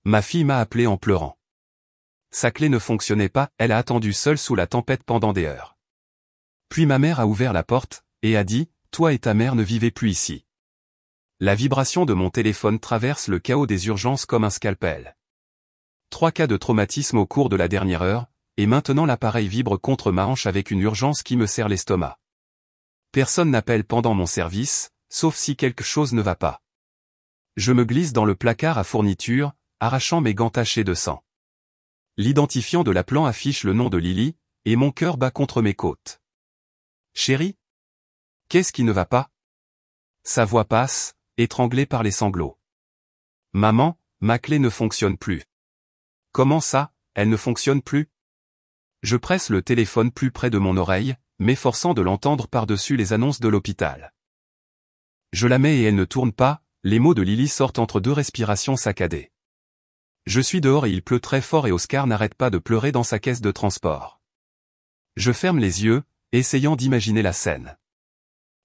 Ma fille m'a appelé en pleurant. Sa clé ne fonctionnait pas, elle a attendu seule sous la tempête pendant des heures. Puis ma mère a ouvert la porte, et a dit, « Toi et ta mère ne vivez plus ici. » La vibration de mon téléphone traverse le chaos des urgences comme un scalpel. 3 cas de traumatisme au cours de la dernière heure, et maintenant l'appareil vibre contre ma hanche avec une urgence qui me serre l'estomac. Personne n'appelle pendant mon service, sauf si quelque chose ne va pas. Je me glisse dans le placard à fournitures, arrachant mes gants tachés de sang. L'identifiant de l'appelant affiche le nom de Lily, et mon cœur bat contre mes côtes. Chérie? Qu'est-ce qui ne va pas? Sa voix passe, étranglée par les sanglots. Maman, ma clé ne fonctionne plus. Comment ça, elle ne fonctionne plus? Je presse le téléphone plus près de mon oreille, m'efforçant de l'entendre par-dessus les annonces de l'hôpital. Je la mets et elle ne tourne pas, les mots de Lily sortent entre 2 respirations saccadées. Je suis dehors et il pleut très fort et Oscar n'arrête pas de pleurer dans sa caisse de transport. Je ferme les yeux, essayant d'imaginer la scène.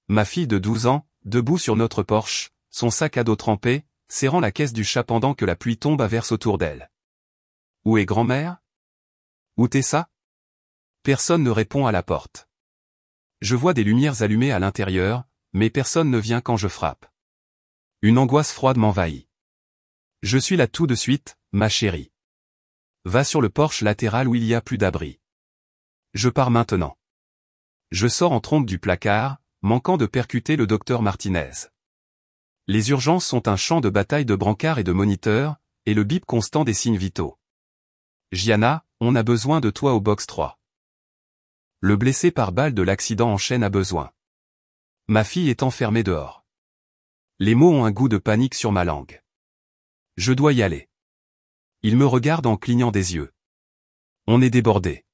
Ma fille de 12 ans, debout sur notre porche, son sac à dos trempé, serrant la caisse du chat pendant que la pluie tombe à verse autour d'elle. Où est grand-mère? Où Tessa? Personne ne répond à la porte. Je vois des lumières allumées à l'intérieur, mais personne ne vient quand je frappe. Une angoisse froide m'envahit. Je suis là tout de suite, ma chérie. Va sur le porche latéral où il y a plus d'abri. Je pars maintenant. Je sors en trompe du placard, manquant de percuter le docteur Martinez. Les urgences sont un champ de bataille de brancards et de moniteurs, et le bip constant des signes vitaux. Gianna, on a besoin de toi au box 3. Le blessé par balle de l'accident enchaîne à besoin. Ma fille est enfermée dehors. Les mots ont un goût de panique sur ma langue. Je dois y aller. Il me regarde en clignant des yeux. On est débordé.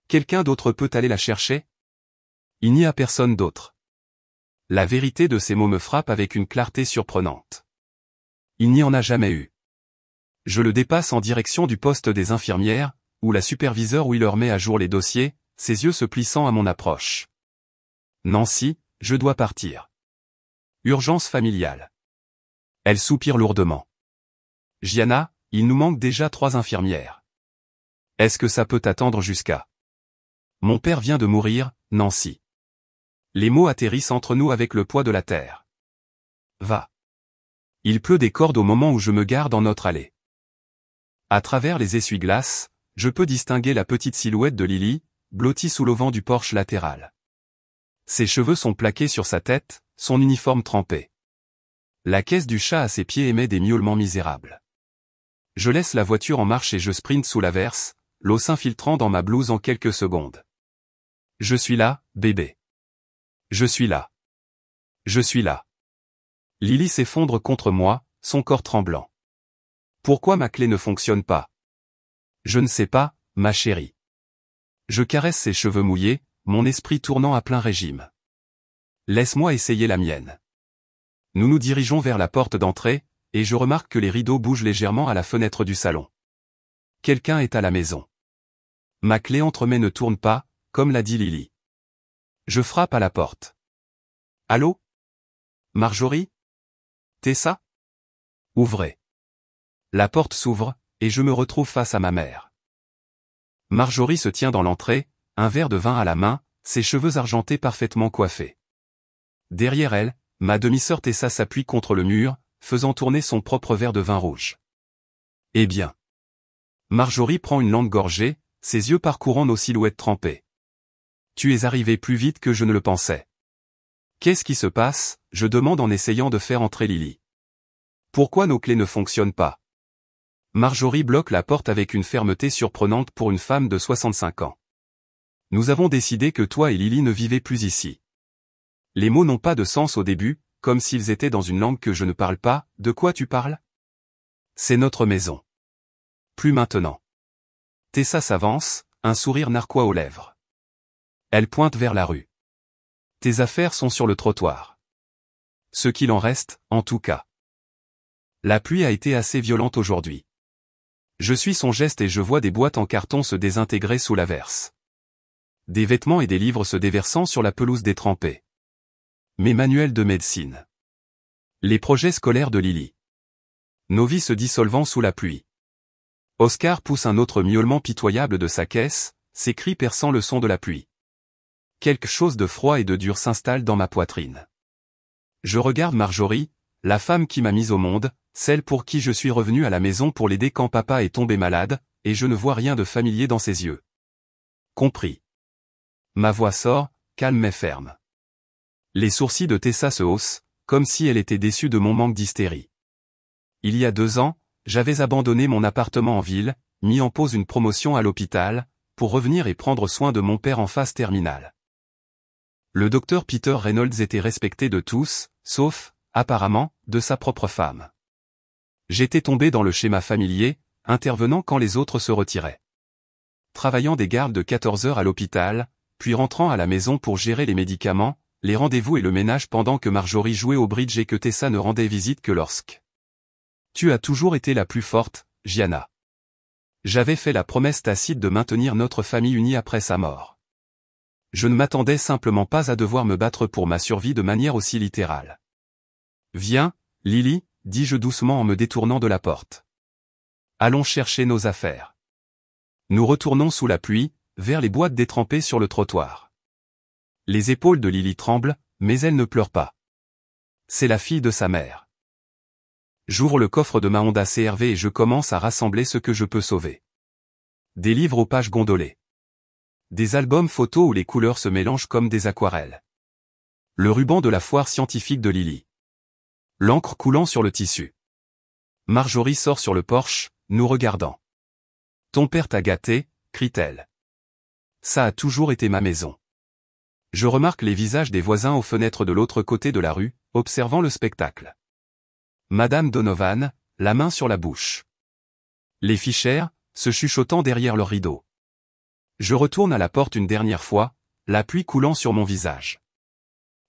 Quelqu'un d'autre peut aller la chercher? Il n'y a personne d'autre. La vérité de ces mots me frappe avec une clarté surprenante. Il n'y en a jamais eu. Je le dépasse en direction du poste des infirmières, où la superviseure où il leur met à jour les dossiers, ses yeux se plissant à mon approche. Nancy, je dois partir. Urgence familiale. Elle soupire lourdement. Gianna, il nous manque déjà 3 infirmières. Est-ce que ça peut attendre jusqu'à... Mon père vient de mourir, Nancy. Les mots atterrissent entre nous avec le poids de la terre. Va. Il pleut des cordes au moment où je me gare dans notre allée. À travers les essuie-glaces, je peux distinguer la petite silhouette de Lily, blottie sous l'auvent du porche latéral. Ses cheveux sont plaqués sur sa tête, son uniforme trempé. La caisse du chat à ses pieds émet des miaulements misérables. Je laisse la voiture en marche et je sprinte sous l'averse, l'eau s'infiltrant dans ma blouse en quelques secondes. Je suis là, bébé. Je suis là. Je suis là. Lily s'effondre contre moi, son corps tremblant. Pourquoi ma clé ne fonctionne pas? Je ne sais pas, ma chérie. Je caresse ses cheveux mouillés, mon esprit tournant à plein régime. Laisse-moi essayer la mienne. Nous nous dirigeons vers la porte d'entrée, et je remarque que les rideaux bougent légèrement à la fenêtre du salon. Quelqu'un est à la maison. Ma clé entremets ne tourne pas, comme l'a dit Lily. Je frappe à la porte. Allô? Marjorie? Tessa? Ouvrez. La porte s'ouvre, et je me retrouve face à ma mère. Marjorie se tient dans l'entrée, un verre de vin à la main, ses cheveux argentés parfaitement coiffés. Derrière elle, ma demi-sœur Tessa s'appuie contre le mur, faisant tourner son propre verre de vin rouge. Eh bien. Marjorie prend une longue gorgée, ses yeux parcourant nos silhouettes trempées. Tu es arrivé plus vite que je ne le pensais. Qu'est-ce qui se passe? Je demande en essayant de faire entrer Lily. Pourquoi nos clés ne fonctionnent pas? Marjorie bloque la porte avec une fermeté surprenante pour une femme de 65 ans. Nous avons décidé que toi et Lily ne vivez plus ici. Les mots n'ont pas de sens au début, comme s'ils étaient dans une langue que je ne parle pas. De quoi tu parles? C'est notre maison. Plus maintenant. Tessa s'avance, un sourire narquois aux lèvres. Elle pointe vers la rue. Tes affaires sont sur le trottoir. Ce qu'il en reste, en tout cas. La pluie a été assez violente aujourd'hui. Je suis son geste et je vois des boîtes en carton se désintégrer sous l'averse. Des vêtements et des livres se déversant sur la pelouse détrempée. Mes manuels de médecine. Les projets scolaires de Lily. nos vies se dissolvant sous la pluie. Oscar pousse un autre miaulement pitoyable de sa caisse, ses cris perçant le son de la pluie. Quelque chose de froid et de dur s'installe dans ma poitrine. Je regarde Marjorie, la femme qui m'a mise au monde, celle pour qui je suis revenu à la maison pour l'aider quand papa est tombé malade, et je ne vois rien de familier dans ses yeux. Compris. Ma voix sort, calme mais ferme. Les sourcils de Tessa se haussent, comme si elle était déçue de mon manque d'hystérie. Il y a 2 ans, j'avais abandonné mon appartement en ville, mis en pause une promotion à l'hôpital, pour revenir et prendre soin de mon père en phase terminale. Le docteur Peter Reynolds était respecté de tous, sauf, apparemment, de sa propre femme. J'étais tombé dans le schéma familier, intervenant quand les autres se retiraient. Travaillant des gardes de 14 heures à l'hôpital, puis rentrant à la maison pour gérer les médicaments, les rendez-vous et le ménage pendant que Marjorie jouait au bridge et que Tessa ne rendait visite que lorsque. Tu as toujours été la plus forte, Gianna. J'avais fait la promesse tacite de maintenir notre famille unie après sa mort. Je ne m'attendais simplement pas à devoir me battre pour ma survie de manière aussi littérale. Viens, Lily, dis-je doucement en me détournant de la porte. Allons chercher nos affaires. Nous retournons sous la pluie, vers les boîtes détrempées sur le trottoir. Les épaules de Lily tremblent, mais elle ne pleure pas. C'est la fille de sa mère. J'ouvre le coffre de ma Honda CR-V et je commence à rassembler ce que je peux sauver. Des livres aux pages gondolées. Des albums photos où les couleurs se mélangent comme des aquarelles. Le ruban de la foire scientifique de Lily. L'encre coulant sur le tissu. Marjorie sort sur le porche, nous regardant. Ton père t'a gâté, crie-t-elle. Ça a toujours été ma maison. Je remarque les visages des voisins aux fenêtres de l'autre côté de la rue, observant le spectacle. Madame Donovan, la main sur la bouche. Les Fischer, se chuchotant derrière leur rideau. Je retourne à la porte une dernière fois, la pluie coulant sur mon visage.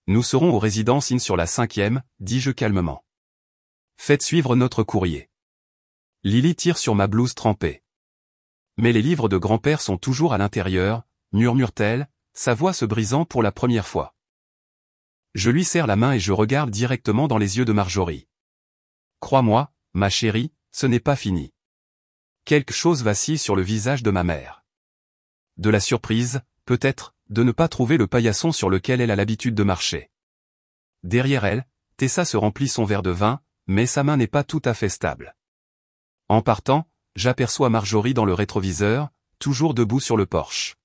Nous serons aux résidences Inn sur la 5e, dis-je calmement. Faites suivre notre courrier. Lily tire sur ma blouse trempée. Mais les livres de grand-père sont toujours à l'intérieur, murmure-t-elle, sa voix se brisant pour la première fois. Je lui serre la main et je regarde directement dans les yeux de Marjorie. Crois-moi, ma chérie, ce n'est pas fini. Quelque chose vacille sur le visage de ma mère. De la surprise, peut-être, de ne pas trouver le paillasson sur lequel elle a l'habitude de marcher. Derrière elle, Tessa se remplit son verre de vin, mais sa main n'est pas tout à fait stable. En partant, j'aperçois Marjorie dans le rétroviseur, toujours debout sur le porche.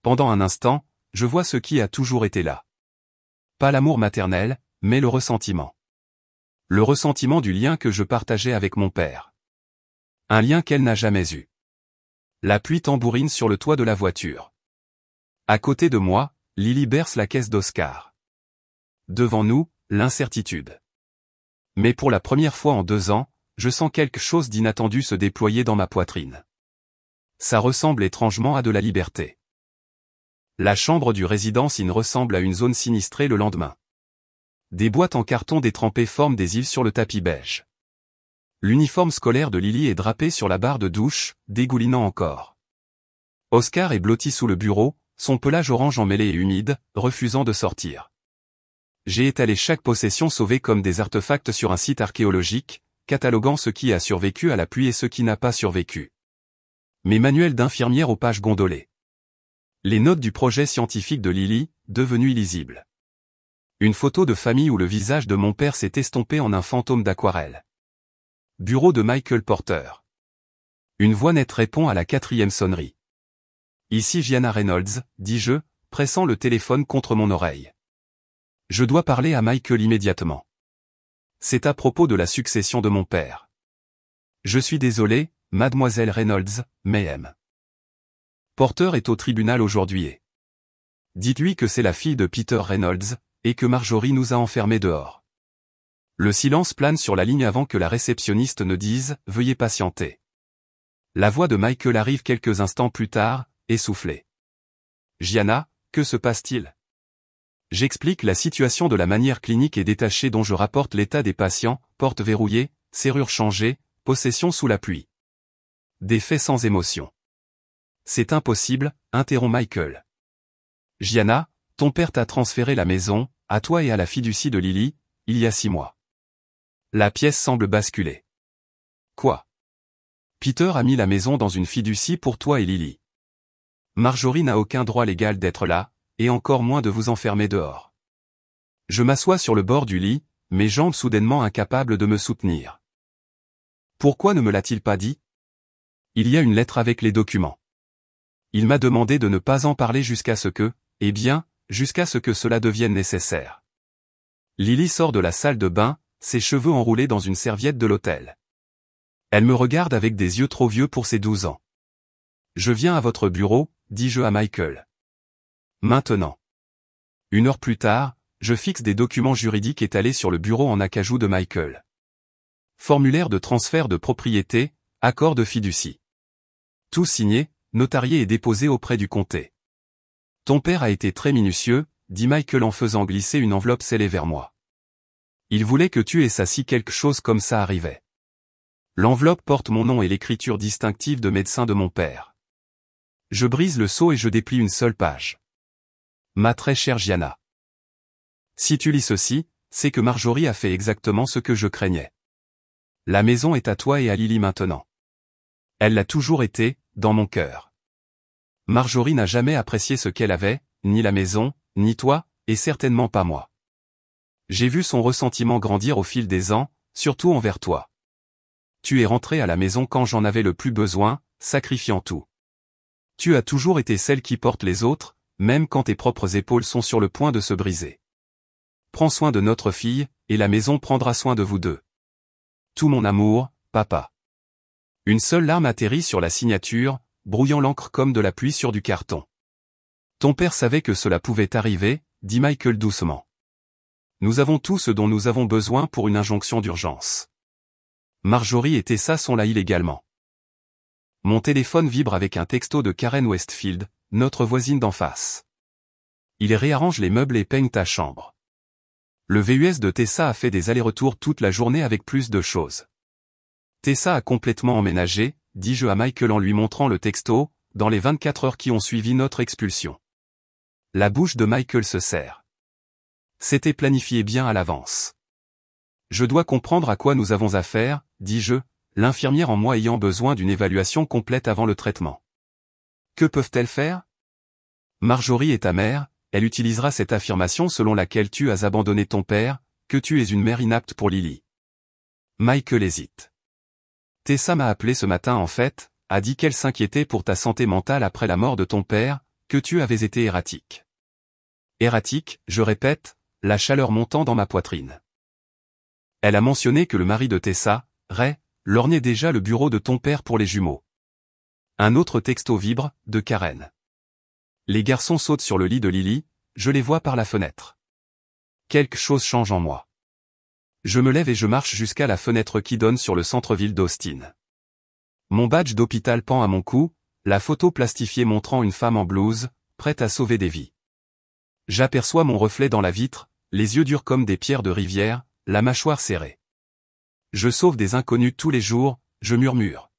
Pendant un instant, je vois ce qui a toujours été là. Pas l'amour maternel, mais le ressentiment. Le ressentiment du lien que je partageais avec mon père. Un lien qu'elle n'a jamais eu. La pluie tambourine sur le toit de la voiture. À côté de moi, Lily berce la caisse d'Oscar. Devant nous, l'incertitude. Mais pour la première fois en 2 ans, je sens quelque chose d'inattendu se déployer dans ma poitrine. Ça ressemble étrangement à de la liberté. La chambre du Résidence Inn ressemble à une zone sinistrée le lendemain. Des boîtes en carton détrempées forment des îles sur le tapis beige. L'uniforme scolaire de Lily est drapé sur la barre de douche, dégoulinant encore. Oscar est blotti sous le bureau, son pelage orange emmêlé et humide, refusant de sortir. J'ai étalé chaque possession sauvée comme des artefacts sur un site archéologique, cataloguant ce qui a survécu à la pluie et ce qui n'a pas survécu. Mes manuels d'infirmière aux pages gondolées. Les notes du projet scientifique de Lily, devenues illisibles. Une photo de famille où le visage de mon père s'est estompé en un fantôme d'aquarelle. Bureau de Michael Porter. Une voix nette répond à la 4e sonnerie. Ici Gianna Reynolds, dis-je, pressant le téléphone contre mon oreille. Je dois parler à Michael immédiatement. C'est à propos de la succession de mon père. Je suis désolé, mademoiselle Reynolds, mais M. Porter est au tribunal aujourd'hui et... Dites-lui que c'est la fille de Peter Reynolds, et que Marjorie nous a enfermés dehors. Le silence plane sur la ligne avant que la réceptionniste ne dise « Veuillez patienter ». La voix de Michael arrive quelques instants plus tard, essoufflée. « Gianna, que se passe-t-il » J'explique la situation de la manière clinique et détachée dont je rapporte l'état des patients, portes verrouillées, serrures changées, possession sous la pluie. Des faits sans émotion. C'est impossible, interrompt Michael. Gianna, ton père t'a transféré la maison, à toi et à la fiducie de Lily, il y a 6 mois. La pièce semble basculer. Quoi? Peter a mis la maison dans une fiducie pour toi et Lily. Marjorie n'a aucun droit légal d'être là, et encore moins de vous enfermer dehors. Je m'assois sur le bord du lit, mes jambes soudainement incapables de me soutenir. Pourquoi ne me l'a-t-il pas dit? Il y a une lettre avec les documents. Il m'a demandé de ne pas en parler jusqu'à ce que, jusqu'à ce que cela devienne nécessaire. Lily sort de la salle de bain, ses cheveux enroulés dans une serviette de l'hôtel. Elle me regarde avec des yeux trop vieux pour ses 12 ans. Je viens à votre bureau, dis-je à Michael. Maintenant. 1 heure plus tard, je fixe des documents juridiques étalés sur le bureau en acajou de Michael. Formulaire de transfert de propriété, accord de fiducie. Tout signé, notarié et déposé auprès du comté. Ton père a été très minutieux, dit Michael en faisant glisser une enveloppe scellée vers moi. Il voulait que tu aies ça si quelque chose comme ça arrivait. L'enveloppe porte mon nom et l'écriture distinctive de médecin de mon père. Je brise le sceau et je déplie une seule page. Ma très chère Gianna. Si tu lis ceci, c'est que Marjorie a fait exactement ce que je craignais. La maison est à toi et à Lily maintenant. Elle l'a toujours été, dans mon cœur. Marjorie n'a jamais apprécié ce qu'elle avait, ni la maison, ni toi, et certainement pas moi. J'ai vu son ressentiment grandir au fil des ans, surtout envers toi. Tu es rentrée à la maison quand j'en avais le plus besoin, sacrifiant tout. Tu as toujours été celle qui porte les autres, même quand tes propres épaules sont sur le point de se briser. Prends soin de notre fille, et la maison prendra soin de vous deux. Tout mon amour, papa. Une seule larme atterrit sur la signature, brouillant l'encre comme de la pluie sur du carton. Ton père savait que cela pouvait arriver, dit Michael doucement. Nous avons tout ce dont nous avons besoin pour une injonction d'urgence. Marjorie et Tessa sont là illégalement. Mon téléphone vibre avec un texto de Karen Westfield, notre voisine d'en face. Il réarrange les meubles et peigne ta chambre. Le VUS de Tessa a fait des allers-retours toute la journée avec plus de choses. Tessa a complètement emménagé, dis-je à Michael en lui montrant le texto, dans les 24 heures qui ont suivi notre expulsion. La bouche de Michael se serre. C'était planifié bien à l'avance. Je dois comprendre à quoi nous avons affaire, dis-je, l'infirmière en moi ayant besoin d'une évaluation complète avant le traitement. Que peuvent-elles faire? Marjorie est ta mère, elle utilisera cette affirmation selon laquelle tu as abandonné ton père, que tu es une mère inapte pour Lily. Michael hésite. Tessa m'a appelé ce matin en fait, a dit qu'elle s'inquiétait pour ta santé mentale après la mort de ton père, que tu avais été erratique. Erratique, je répète, la chaleur montant dans ma poitrine. Elle a mentionné que le mari de Tessa, Ray, lorgnait déjà le bureau de ton père pour les jumeaux. Un autre texto vibre, de Karen. Les garçons sautent sur le lit de Lily, je les vois par la fenêtre. Quelque chose change en moi. Je me lève et je marche jusqu'à la fenêtre qui donne sur le centre-ville d'Austin. Mon badge d'hôpital pend à mon cou, la photo plastifiée montrant une femme en blouse, prête à sauver des vies. J'aperçois mon reflet dans la vitre, les yeux durs comme des pierres de rivière, la mâchoire serrée. Je sauve des inconnus tous les jours, je murmure.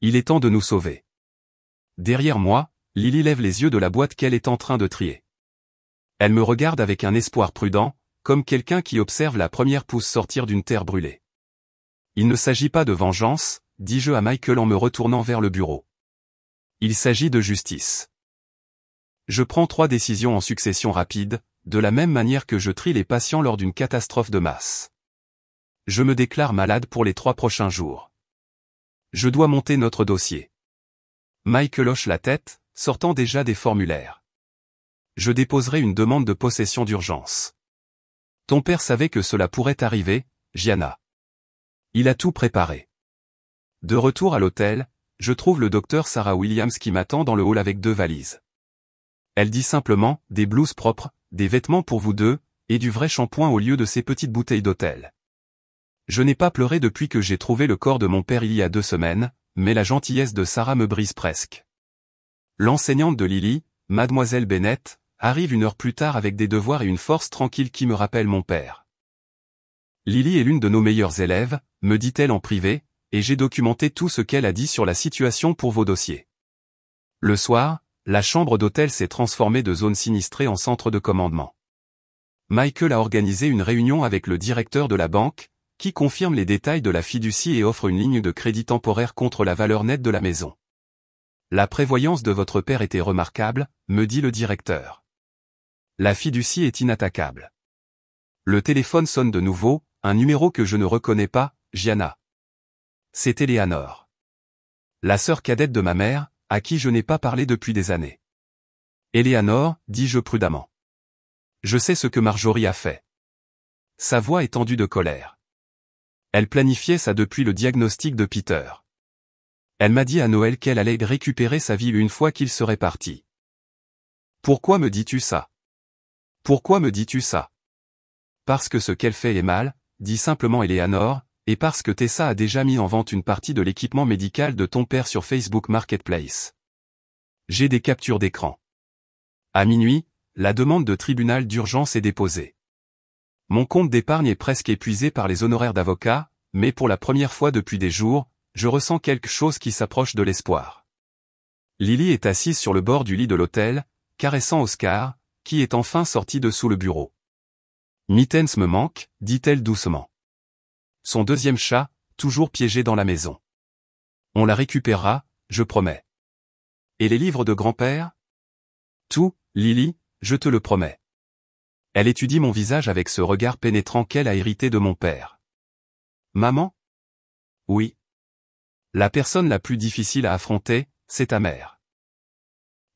Il est temps de nous sauver. Derrière moi, Lily lève les yeux de la boîte qu'elle est en train de trier. Elle me regarde avec un espoir prudent, comme quelqu'un qui observe la première pousse sortir d'une terre brûlée. Il ne s'agit pas de vengeance, dis-je à Michael en me retournant vers le bureau. Il s'agit de justice. Je prends 3 décisions en succession rapide, de la même manière que je trie les patients lors d'une catastrophe de masse. Je me déclare malade pour les 3 prochains jours. Je dois monter notre dossier. Michael hoche la tête, sortant déjà des formulaires. Je déposerai une demande de possession d'urgence. Ton père savait que cela pourrait arriver, Gianna. Il a tout préparé. De retour à l'hôtel, je trouve le docteur Sarah Williams qui m'attend dans le hall avec 2 valises. Elle dit simplement, des blouses propres, des vêtements pour vous deux, et du vrai shampoing au lieu de ces petites bouteilles d'hôtel. Je n'ai pas pleuré depuis que j'ai trouvé le corps de mon père il y a 2 semaines, mais la gentillesse de Sarah me brise presque. L'enseignante de Lily, Mademoiselle Bennett, arrive 1 heure plus tard avec des devoirs et une force tranquille qui me rappelle mon père. Lily est l'une de nos meilleures élèves, me dit-elle en privé, et j'ai documenté tout ce qu'elle a dit sur la situation pour vos dossiers. Le soir, la chambre d'hôtel s'est transformée de zone sinistrée en centre de commandement. Michael a organisé une réunion avec le directeur de la banque, qui confirme les détails de la fiducie et offre une ligne de crédit temporaire contre la valeur nette de la maison. La prévoyance de votre père était remarquable, me dit le directeur. La fiducie est inattaquable. Le téléphone sonne de nouveau, un numéro que je ne reconnais pas, Gianna. C'est Eleanor. La sœur cadette de ma mère, à qui je n'ai pas parlé depuis des années. Eleanor, dis-je prudemment. Je sais ce que Marjorie a fait. Sa voix est tendue de colère. Elle planifiait ça depuis le diagnostic de Peter. Elle m'a dit à Noël qu'elle allait récupérer sa vie une fois qu'il serait parti. Pourquoi me dis-tu ça? Pourquoi me dis-tu ça? Parce que ce qu'elle fait est mal, dit simplement Eleanor, et parce que Tessa a déjà mis en vente une partie de l'équipement médical de ton père sur Facebook Marketplace. J'ai des captures d'écran. À minuit, la demande de tribunal d'urgence est déposée. Mon compte d'épargne est presque épuisé par les honoraires d'avocat, mais pour la première fois depuis des jours, je ressens quelque chose qui s'approche de l'espoir. Lily est assise sur le bord du lit de l'hôtel, caressant Oscar, qui est enfin sorti de sous le bureau. Mittens me manque, dit-elle doucement. Son deuxième chat, toujours piégé dans la maison. On la récupérera, je promets. Et les livres de grand-père? Tout, Lily, je te le promets. Elle étudie mon visage avec ce regard pénétrant qu'elle a hérité de mon père. Maman? Oui. La personne la plus difficile à affronter, c'est ta mère.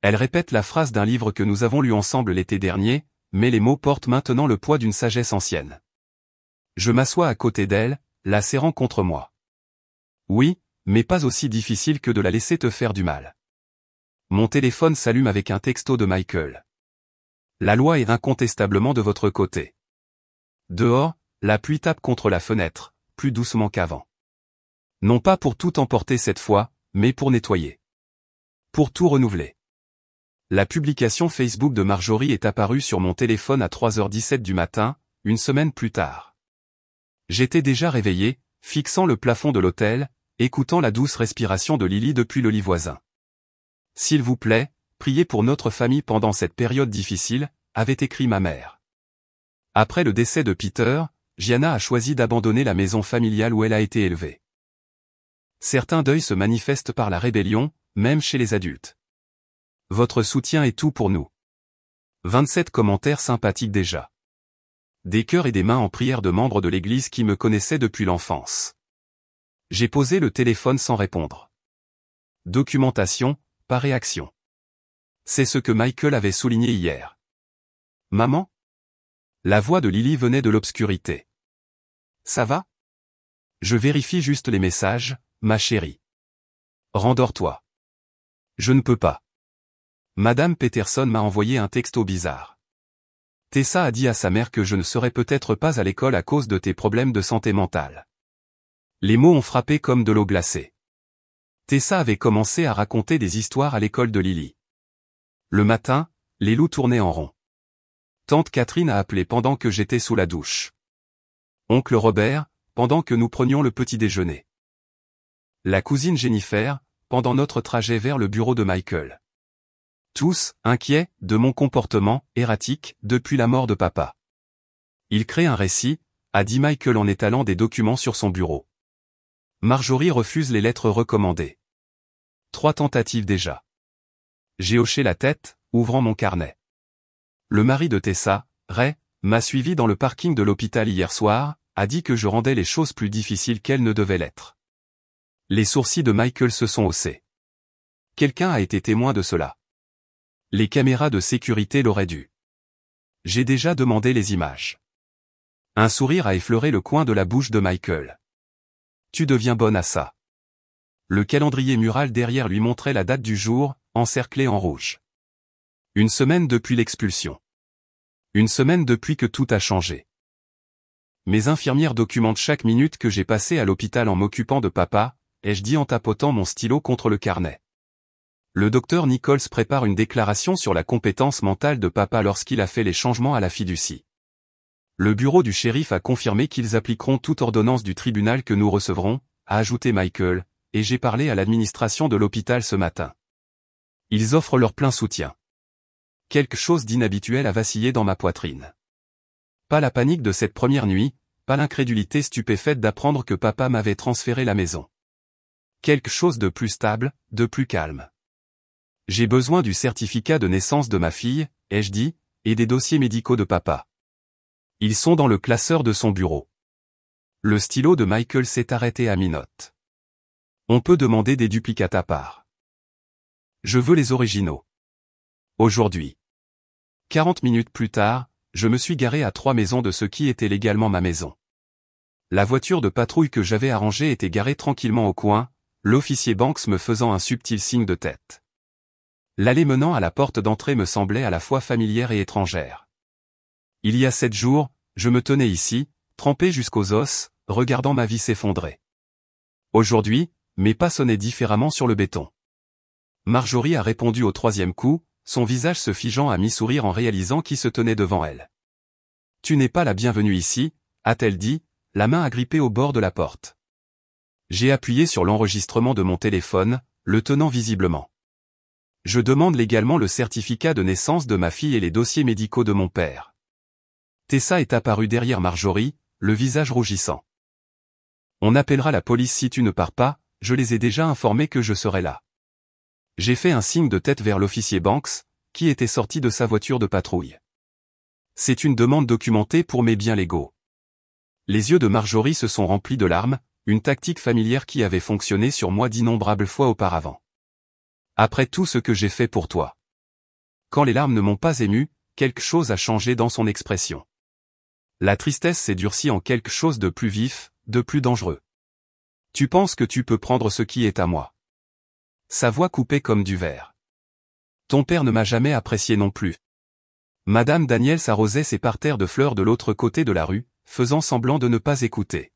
Elle répète la phrase d'un livre que nous avons lu ensemble l'été dernier, mais les mots portent maintenant le poids d'une sagesse ancienne. Je m'assois à côté d'elle, la serrant contre moi. Oui, mais pas aussi difficile que de la laisser te faire du mal. Mon téléphone s'allume avec un texto de Michael. La loi est incontestablement de votre côté. Dehors, la pluie tape contre la fenêtre, plus doucement qu'avant. Non pas pour tout emporter cette fois, mais pour nettoyer. Pour tout renouveler. La publication Facebook de Marjorie est apparue sur mon téléphone à 3h17 du matin, une semaine plus tard. J'étais déjà réveillé, fixant le plafond de l'hôtel, écoutant la douce respiration de Lily depuis le lit voisin. S'il vous plaît, priez pour notre famille pendant cette période difficile, avait écrit ma mère. Après le décès de Peter, Gianna a choisi d'abandonner la maison familiale où elle a été élevée. Certains deuils se manifestent par la rébellion, même chez les adultes. Votre soutien est tout pour nous. 27 commentaires sympathiques déjà. Des cœurs et des mains en prière de membres de l'église qui me connaissaient depuis l'enfance. J'ai posé le téléphone sans répondre. Documentation, pas réaction. C'est ce que Michael avait souligné hier. Maman? La voix de Lily venait de l'obscurité. Ça va? Je vérifie juste les messages, ma chérie. Rendors-toi. Je ne peux pas. Madame Peterson m'a envoyé un texto bizarre. Tessa a dit à sa mère que je ne serais peut-être pas à l'école à cause de tes problèmes de santé mentale. Les mots ont frappé comme de l'eau glacée. Tessa avait commencé à raconter des histoires à l'école de Lily. Le matin, les loups tournaient en rond. Tante Catherine a appelé pendant que j'étais sous la douche. Oncle Robert, pendant que nous prenions le petit déjeuner. La cousine Jennifer, pendant notre trajet vers le bureau de Michael. Tous, inquiets, de mon comportement, erratique, depuis la mort de papa. Il crée un récit, a dit Michael en étalant des documents sur son bureau. Marjorie refuse les lettres recommandées. 3 tentatives déjà. J'ai hoché la tête, ouvrant mon carnet. Le mari de Tessa, Ray, m'a suivi dans le parking de l'hôpital hier soir, a dit que je rendais les choses plus difficiles qu'elles ne devaient l'être. Les sourcils de Michael se sont haussés. Quelqu'un a été témoin de cela. Les caméras de sécurité l'auraient dû. J'ai déjà demandé les images. Un sourire a effleuré le coin de la bouche de Michael. Tu deviens bonne à ça. Le calendrier mural derrière lui montrait la date du jour, encerclée en rouge. Une semaine depuis l'expulsion. Une semaine depuis que tout a changé. Mes infirmières documentent chaque minute que j'ai passée à l'hôpital en m'occupant de papa, ai-je dit en tapotant mon stylo contre le carnet. Le docteur Nichols prépare une déclaration sur la compétence mentale de papa lorsqu'il a fait les changements à la fiducie. Le bureau du shérif a confirmé qu'ils appliqueront toute ordonnance du tribunal que nous recevrons, a ajouté Michael, et j'ai parlé à l'administration de l'hôpital ce matin. Ils offrent leur plein soutien. Quelque chose d'inhabituel a vacillé dans ma poitrine. Pas la panique de cette première nuit, pas l'incrédulité stupéfaite d'apprendre que papa m'avait transféré la maison. Quelque chose de plus stable, de plus calme. J'ai besoin du certificat de naissance de ma fille, ai-je dit, et des dossiers médicaux de papa. Ils sont dans le classeur de son bureau. Le stylo de Michael s'est arrêté à mi-note. On peut demander des duplicates à part. Je veux les originaux. Aujourd'hui. 40 minutes plus tard, je me suis garé à 3 maisons de ce qui était légalement ma maison. La voiture de patrouille que j'avais arrangée était garée tranquillement au coin, l'officier Banks me faisant un subtil signe de tête. L'allée menant à la porte d'entrée me semblait à la fois familière et étrangère. Il y a 7 jours, je me tenais ici, trempé jusqu'aux os, regardant ma vie s'effondrer. Aujourd'hui, mes pas sonnaient différemment sur le béton. Marjorie a répondu au 3e coup, son visage se figeant à mi-sourire en réalisant qui se tenait devant elle. « Tu n'es pas la bienvenue ici », a-t-elle dit, la main agrippée au bord de la porte. J'ai appuyé sur l'enregistrement de mon téléphone, le tenant visiblement. Je demande légalement le certificat de naissance de ma fille et les dossiers médicaux de mon père. Tessa est apparue derrière Marjorie, le visage rougissant. On appellera la police si tu ne pars pas, je les ai déjà informés que je serai là. J'ai fait un signe de tête vers l'officier Banks, qui était sorti de sa voiture de patrouille. C'est une demande documentée pour mes biens légaux. Les yeux de Marjorie se sont remplis de larmes, une tactique familière qui avait fonctionné sur moi d'innombrables fois auparavant. Après tout ce que j'ai fait pour toi. Quand les larmes ne m'ont pas ému, quelque chose a changé dans son expression. La tristesse s'est durcie en quelque chose de plus vif, de plus dangereux. Tu penses que tu peux prendre ce qui est à moi. Sa voix coupait comme du verre. Ton père ne m'a jamais apprécié non plus. Madame Daniels arrosait ses parterres de fleurs de l'autre côté de la rue, faisant semblant de ne pas écouter.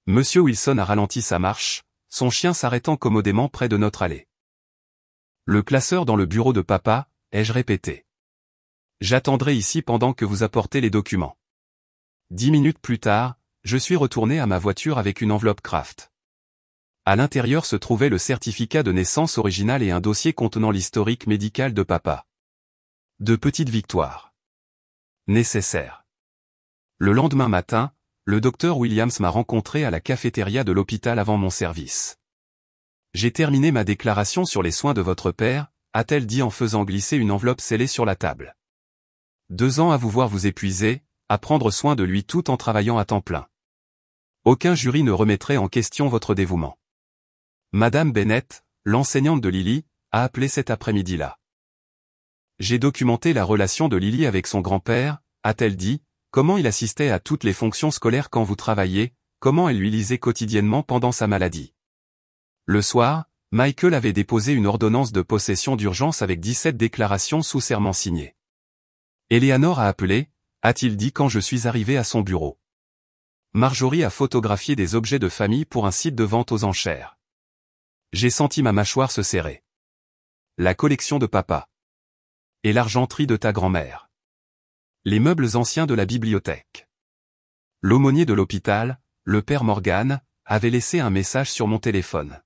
Monsieur Wilson a ralenti sa marche, son chien s'arrêtant commodément près de notre allée. Le classeur dans le bureau de papa, ai-je répété. J'attendrai ici pendant que vous apportez les documents. 10 minutes plus tard, je suis retourné à ma voiture avec une enveloppe Kraft. À l'intérieur se trouvait le certificat de naissance original et un dossier contenant l'historique médical de papa. De petites victoires. Nécessaires. Le lendemain matin, le docteur Williams m'a rencontré à la cafétéria de l'hôpital avant mon service. J'ai terminé ma déclaration sur les soins de votre père, a-t-elle dit en faisant glisser une enveloppe scellée sur la table. 2 ans à vous voir vous épuiser, à prendre soin de lui tout en travaillant à temps plein. Aucun jury ne remettrait en question votre dévouement. Madame Bennett, l'enseignante de Lily, a appelé cet après-midi-là. J'ai documenté la relation de Lily avec son grand-père, a-t-elle dit, comment il assistait à toutes les fonctions scolaires quand vous travailliez, comment elle lui lisait quotidiennement pendant sa maladie. Le soir, Michael avait déposé une ordonnance de possession d'urgence avec 17 déclarations sous serment signées. Eleanor a appelé, a-t-il dit quand je suis arrivé à son bureau. Marjorie a photographié des objets de famille pour un site de vente aux enchères. J'ai senti ma mâchoire se serrer. La collection de papa. Et l'argenterie de ta grand-mère. Les meubles anciens de la bibliothèque. L'aumônier de l'hôpital, le père Morgan, avait laissé un message sur mon téléphone.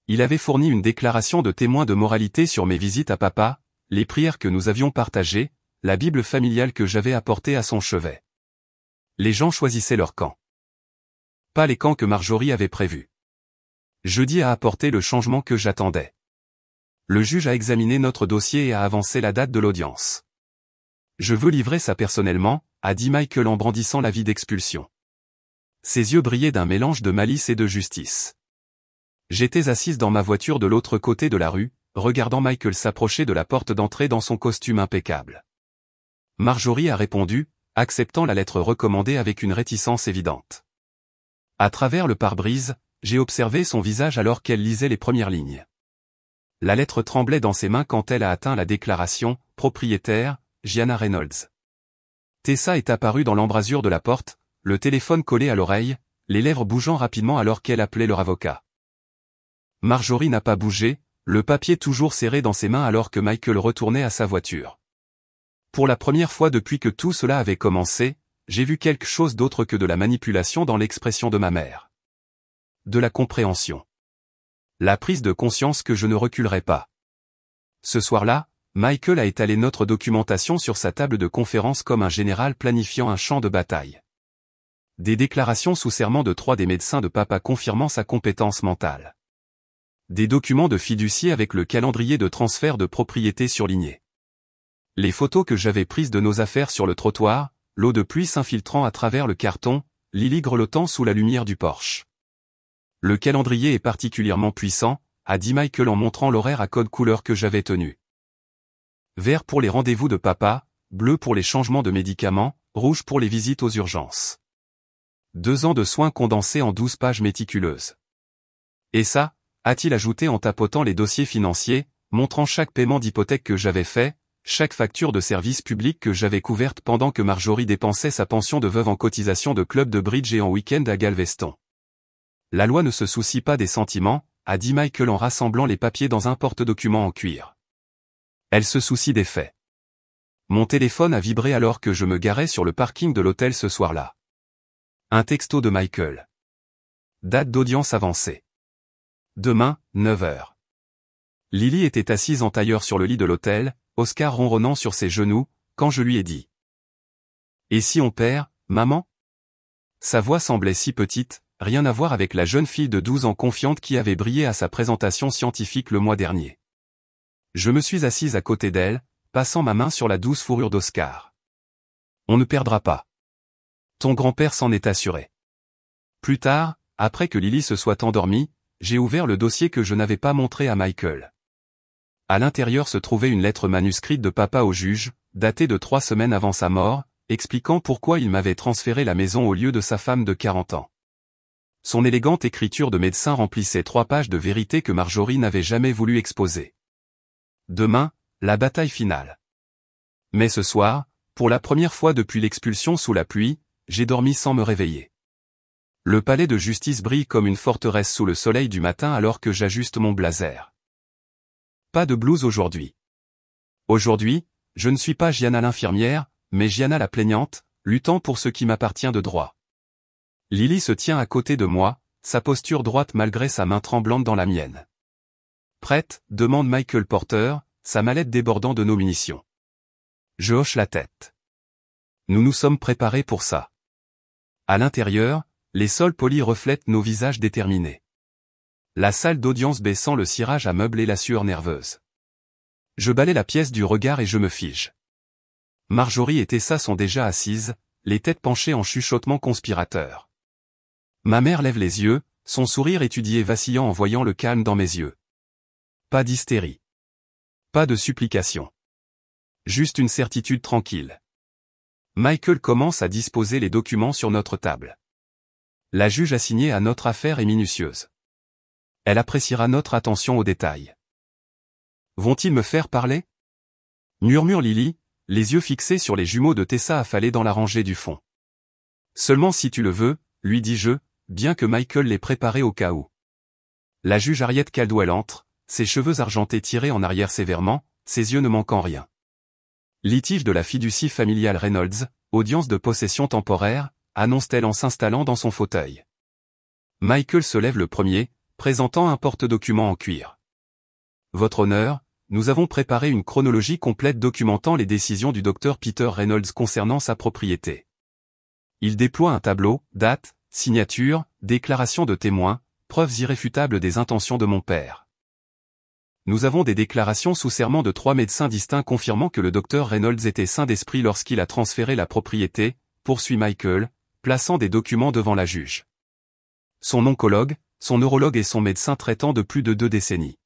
Il avait fourni une déclaration de témoin de moralité sur mes visites à papa, les prières que nous avions partagées, la Bible familiale que j'avais apportée à son chevet. Les gens choisissaient leur camp. Pas les camps que Marjorie avait prévus. Jeudi a apporté le changement que j'attendais. Le juge a examiné notre dossier et a avancé la date de l'audience. Je veux livrer ça personnellement, a dit Michael en brandissant l'avis d'expulsion. Ses yeux brillaient d'un mélange de malice et de justice. J'étais assise dans ma voiture de l'autre côté de la rue, regardant Michael s'approcher de la porte d'entrée dans son costume impeccable. Marjorie a répondu, acceptant la lettre recommandée avec une réticence évidente. À travers le pare-brise, j'ai observé son visage alors qu'elle lisait les premières lignes. La lettre tremblait dans ses mains quand elle a atteint la déclaration « Propriétaire, Gianna Reynolds ». Tessa est apparue dans l'embrasure de la porte, le téléphone collé à l'oreille, les lèvres bougeant rapidement alors qu'elle appelait leur avocat. Marjorie n'a pas bougé, le papier toujours serré dans ses mains alors que Michael retournait à sa voiture. Pour la première fois depuis que tout cela avait commencé, j'ai vu quelque chose d'autre que de la manipulation dans l'expression de ma mère. De la compréhension. La prise de conscience que je ne reculerai pas. Ce soir-là, Michael a étalé notre documentation sur sa table de conférence comme un général planifiant un champ de bataille. Des déclarations sous serment de 3 des médecins de papa confirmant sa compétence mentale. Des documents de fiducie avec le calendrier de transfert de propriété surligné. Les photos que j'avais prises de nos affaires sur le trottoir, l'eau de pluie s'infiltrant à travers le carton, Lily grelottant sous la lumière du porche. Le calendrier est particulièrement puissant, a dit Michael en montrant l'horaire à code couleur que j'avais tenu. Vert pour les rendez-vous de papa, bleu pour les changements de médicaments, rouge pour les visites aux urgences. 2 ans de soins condensés en 12 pages méticuleuses. Et ça, a-t-il ajouté en tapotant les dossiers financiers, montrant chaque paiement d'hypothèque que j'avais fait, chaque facture de service public que j'avais couverte pendant que Marjorie dépensait sa pension de veuve en cotisation de club de bridge et en week-end à Galveston. La loi ne se soucie pas des sentiments, a dit Michael en rassemblant les papiers dans un porte-documents en cuir. Elle se soucie des faits. Mon téléphone a vibré alors que je me garais sur le parking de l'hôtel ce soir-là. Un texto de Michael. Date d'audience avancée. Demain, 9h. Lily était assise en tailleur sur le lit de l'hôtel, Oscar ronronnant sur ses genoux, quand je lui ai dit. Et si on perd, maman? Sa voix semblait si petite, rien à voir avec la jeune fille de 12 ans confiante qui avait brillé à sa présentation scientifique le mois dernier. Je me suis assise à côté d'elle, passant ma main sur la douce fourrure d'Oscar. On ne perdra pas. Ton grand-père s'en est assuré. Plus tard, après que Lily se soit endormie, j'ai ouvert le dossier que je n'avais pas montré à Michael. À l'intérieur se trouvait une lettre manuscrite de papa au juge, datée de 3 semaines avant sa mort, expliquant pourquoi il m'avait transféré la maison au lieu de sa femme de 40 ans. Son élégante écriture de médecin remplissait 3 pages de vérité que Marjorie n'avait jamais voulu exposer. Demain, la bataille finale. Mais ce soir, pour la première fois depuis l'expulsion sous la pluie, j'ai dormi sans me réveiller. Le palais de justice brille comme une forteresse sous le soleil du matin alors que j'ajuste mon blazer. Pas de blues aujourd'hui. Aujourd'hui, je ne suis pas Gianna l'infirmière, mais Gianna la plaignante, luttant pour ce qui m'appartient de droit. Lily se tient à côté de moi, sa posture droite malgré sa main tremblante dans la mienne. Prête, demande Michael Porter, sa mallette débordant de nos munitions. Je hoche la tête. Nous nous sommes préparés pour ça. À l'intérieur, les sols polis reflètent nos visages déterminés. La salle d'audience baissant le cirage à meubler la sueur nerveuse. Je balaie la pièce du regard et je me fige. Marjorie et Tessa sont déjà assises, les têtes penchées en chuchotement conspirateur. Ma mère lève les yeux, son sourire étudié vacillant en voyant le calme dans mes yeux. Pas d'hystérie. Pas de supplication. Juste une certitude tranquille. Michael commence à disposer les documents sur notre table. La juge assignée à notre affaire est minutieuse. Elle appréciera notre attention aux détails. Vont-ils me faire parler? Murmure Lily, les yeux fixés sur les jumeaux de Tessa affalés dans la rangée du fond. Seulement si tu le veux, lui dis-je, bien que Michael l'ait préparé au cas où. La juge Harriet Caldwell entre, ses cheveux argentés tirés en arrière sévèrement, ses yeux ne manquant rien. Litige de la fiducie familiale Reynolds, audience de possession temporaire, annonce-t-elle en s'installant dans son fauteuil. Michael se lève le premier, présentant un porte-document en cuir. Votre honneur, nous avons préparé une chronologie complète documentant les décisions du docteur Peter Reynolds concernant sa propriété. Il déploie un tableau, date, signature, déclaration de témoins, preuves irréfutables des intentions de mon père. Nous avons des déclarations sous serment de 3 médecins distincts confirmant que le docteur Reynolds était sain d'esprit lorsqu'il a transféré la propriété, poursuit Michael, plaçant des documents devant la juge. Son oncologue, son neurologue et son médecin traitant de plus de 2 décennies.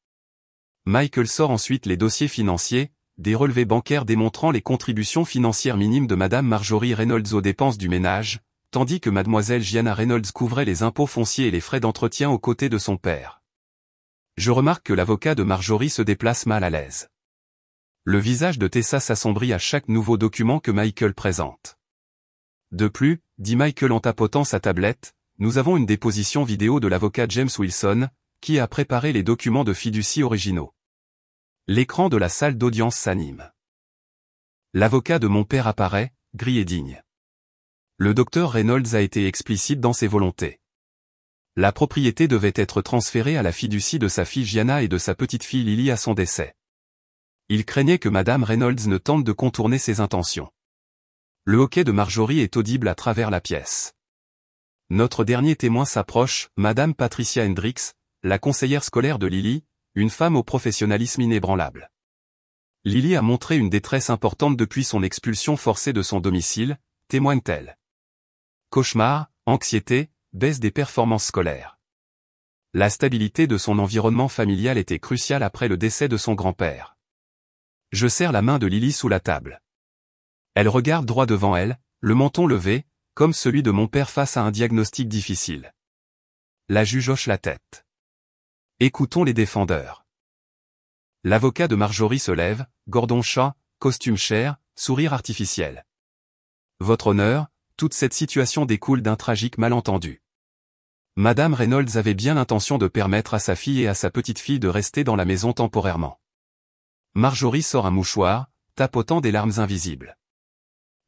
Michael sort ensuite les dossiers financiers, des relevés bancaires démontrant les contributions financières minimes de Madame Marjorie Reynolds aux dépenses du ménage, tandis que Mademoiselle Gianna Reynolds couvrait les impôts fonciers et les frais d'entretien aux côtés de son père. Je remarque que l'avocat de Marjorie se déplace mal à l'aise. Le visage de Tessa s'assombrit à chaque nouveau document que Michael présente. De plus, dit Michael en tapotant sa tablette, nous avons une déposition vidéo de l'avocat James Wilson, qui a préparé les documents de fiducie originaux. L'écran de la salle d'audience s'anime. L'avocat de mon père apparaît, gris et digne. Le docteur Reynolds a été explicite dans ses volontés. La propriété devait être transférée à la fiducie de sa fille Gianna et de sa petite-fille Lily à son décès. Il craignait que Madame Reynolds ne tente de contourner ses intentions. Le hoquet de Marjorie est audible à travers la pièce. Notre dernier témoin s'approche, Madame Patricia Hendricks, la conseillère scolaire de Lily, une femme au professionnalisme inébranlable. Lily a montré une détresse importante depuis son expulsion forcée de son domicile, témoigne-t-elle. Cauchemar, anxiété, baisse des performances scolaires. La stabilité de son environnement familial était cruciale après le décès de son grand-père. Je serre la main de Lily sous la table. Elle regarde droit devant elle, le menton levé, comme celui de mon père face à un diagnostic difficile. La juge hoche la tête. Écoutons les défendeurs. L'avocat de Marjorie se lève, Gordon Shaw, costume cher, sourire artificiel. Votre honneur, toute cette situation découle d'un tragique malentendu. Madame Reynolds avait bien l'intention de permettre à sa fille et à sa petite-fille de rester dans la maison temporairement. Marjorie sort un mouchoir, tapotant des larmes invisibles.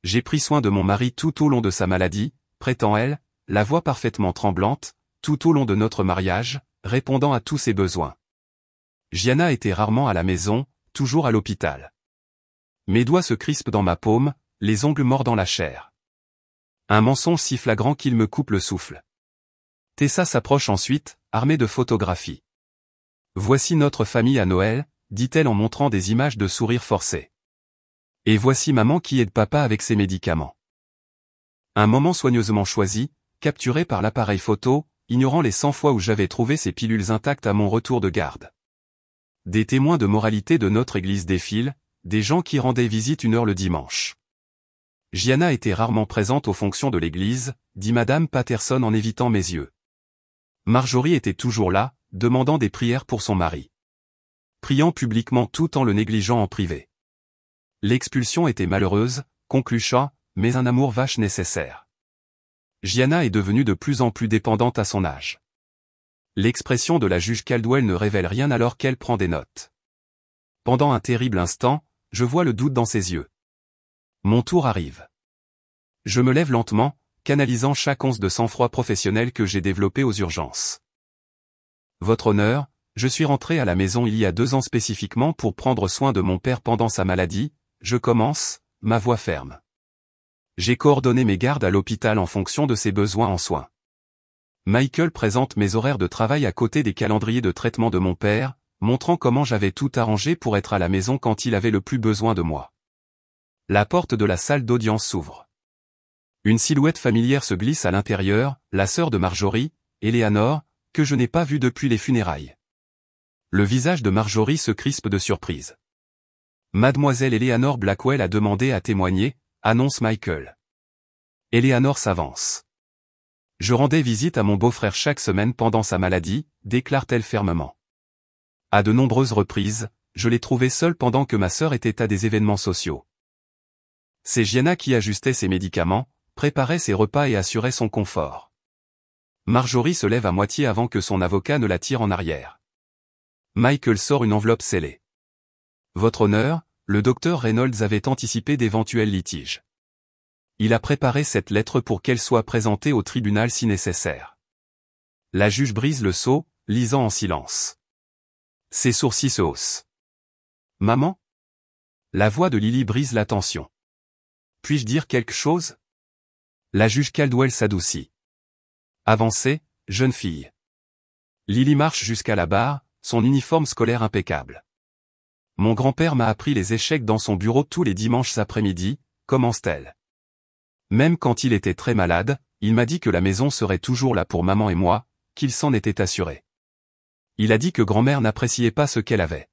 J'ai pris soin de mon mari tout au long de sa maladie, prétend-elle, la voix parfaitement tremblante, tout au long de notre mariage, répondant à tous ses besoins. Gianna était rarement à la maison, toujours à l'hôpital. Mes doigts se crispent dans ma paume, les ongles mordant la chair. Un mensonge si flagrant qu'il me coupe le souffle. Tessa s'approche ensuite, armée de photographies. Voici notre famille à Noël, dit-elle en montrant des images de sourires forcés. Et voici maman qui aide papa avec ses médicaments. Un moment soigneusement choisi, capturé par l'appareil photo, ignorant les 100 fois où j'avais trouvé ces pilules intactes à mon retour de garde. Des témoins de moralité de notre église défilent, des gens qui rendaient visite 1 heure le dimanche. Gianna était rarement présente aux fonctions de l'église, dit Madame Patterson en évitant mes yeux. Marjorie était toujours là, demandant des prières pour son mari. Priant publiquement tout en le négligeant en privé. L'expulsion était malheureuse, conclut Shaw, mais un amour vache nécessaire. Gianna est devenue de plus en plus dépendante à son âge. L'expression de la juge Caldwell ne révèle rien alors qu'elle prend des notes. Pendant un terrible instant, je vois le doute dans ses yeux. Mon tour arrive. Je me lève lentement, canalisant chaque once de sang-froid professionnel que j'ai développé aux urgences. Votre honneur, je suis rentré à la maison il y a 2 ans spécifiquement pour prendre soin de mon père pendant sa maladie, je commence, ma voix ferme. J'ai coordonné mes gardes à l'hôpital en fonction de ses besoins en soins. Michael présente mes horaires de travail à côté des calendriers de traitement de mon père, montrant comment j'avais tout arrangé pour être à la maison quand il avait le plus besoin de moi. La porte de la salle d'audience s'ouvre. Une silhouette familière se glisse à l'intérieur, la sœur de Marjorie, Eleanor, que je n'ai pas vue depuis les funérailles. Le visage de Marjorie se crispe de surprise. Mademoiselle Eleanor Blackwell a demandé à témoigner, annonce Michael. Eleanor s'avance. Je rendais visite à mon beau-frère chaque semaine pendant sa maladie, déclare-t-elle fermement. À de nombreuses reprises, je l'ai trouvé seul pendant que ma sœur était à des événements sociaux. C'est Gianna qui ajustait ses médicaments, préparait ses repas et assurait son confort. Marjorie se lève à moitié avant que son avocat ne la tire en arrière. Michael sort une enveloppe scellée. Votre honneur, le docteur Reynolds avait anticipé d'éventuels litiges. Il a préparé cette lettre pour qu'elle soit présentée au tribunal si nécessaire. La juge brise le sceau, lisant en silence. Ses sourcils se haussent. Maman? La voix de Lily brise la tension. Puis-je dire quelque chose? La juge Caldwell s'adoucit. Avancez, jeune fille. Lily marche jusqu'à la barre, son uniforme scolaire impeccable. Mon grand-père m'a appris les échecs dans son bureau tous les dimanches après-midi, commence-t-elle. Même quand il était très malade, il m'a dit que la maison serait toujours là pour maman et moi, qu'il s'en était assuré. Il a dit que grand-mère n'appréciait pas ce qu'elle avait.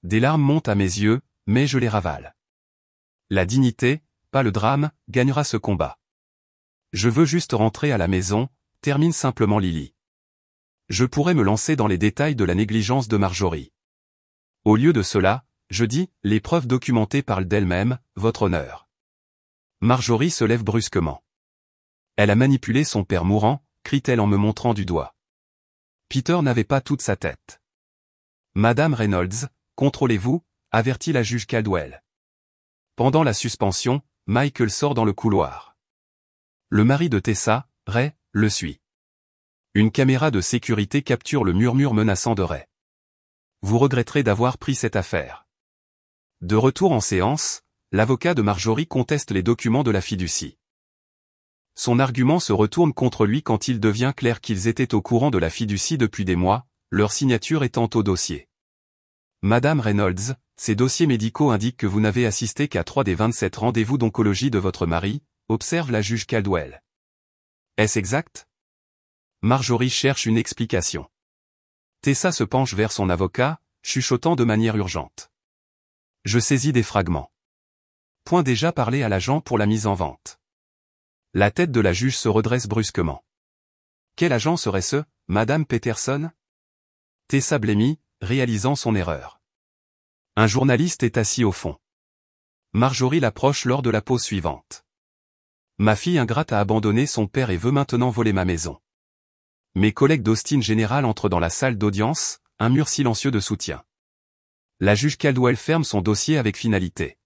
Des larmes montent à mes yeux, mais je les ravale. La dignité, pas le drame, gagnera ce combat. Je veux juste rentrer à la maison, termine simplement Lily. Je pourrais me lancer dans les détails de la négligence de Marjorie. Au lieu de cela, je dis, les preuves documentées parlent d'elles-mêmes, votre honneur. Marjorie se lève brusquement. Elle a manipulé son père mourant, crie-t-elle en me montrant du doigt. Peter n'avait pas toute sa tête. Madame Reynolds, contrôlez-vous, avertit la juge Caldwell. Pendant la suspension, Michael sort dans le couloir. Le mari de Tessa, Ray, le suit. Une caméra de sécurité capture le murmure menaçant de Ray. Vous regretterez d'avoir pris cette affaire. De retour en séance, l'avocat de Marjorie conteste les documents de la fiducie. Son argument se retourne contre lui quand il devient clair qu'ils étaient au courant de la fiducie depuis des mois, leur signature étant au dossier. Madame Reynolds, ces dossiers médicaux indiquent que vous n'avez assisté qu'à 3 des 27 rendez-vous d'oncologie de votre mari, observe la juge Caldwell. Est-ce exact? Marjorie cherche une explication. Tessa se penche vers son avocat, chuchotant de manière urgente. Je saisis des fragments. Point déjà parlé à l'agent pour la mise en vente. La tête de la juge se redresse brusquement. Quel agent serait ce, Madame Peterson? Tessa blêmit, réalisant son erreur. Un journaliste est assis au fond. Marjorie l'approche lors de la pause suivante. Ma fille ingrate a abandonné son père et veut maintenant voler ma maison. Mes collègues d'Austin Général entrent dans la salle d'audience, un mur silencieux de soutien. La juge Caldwell ferme son dossier avec finalité.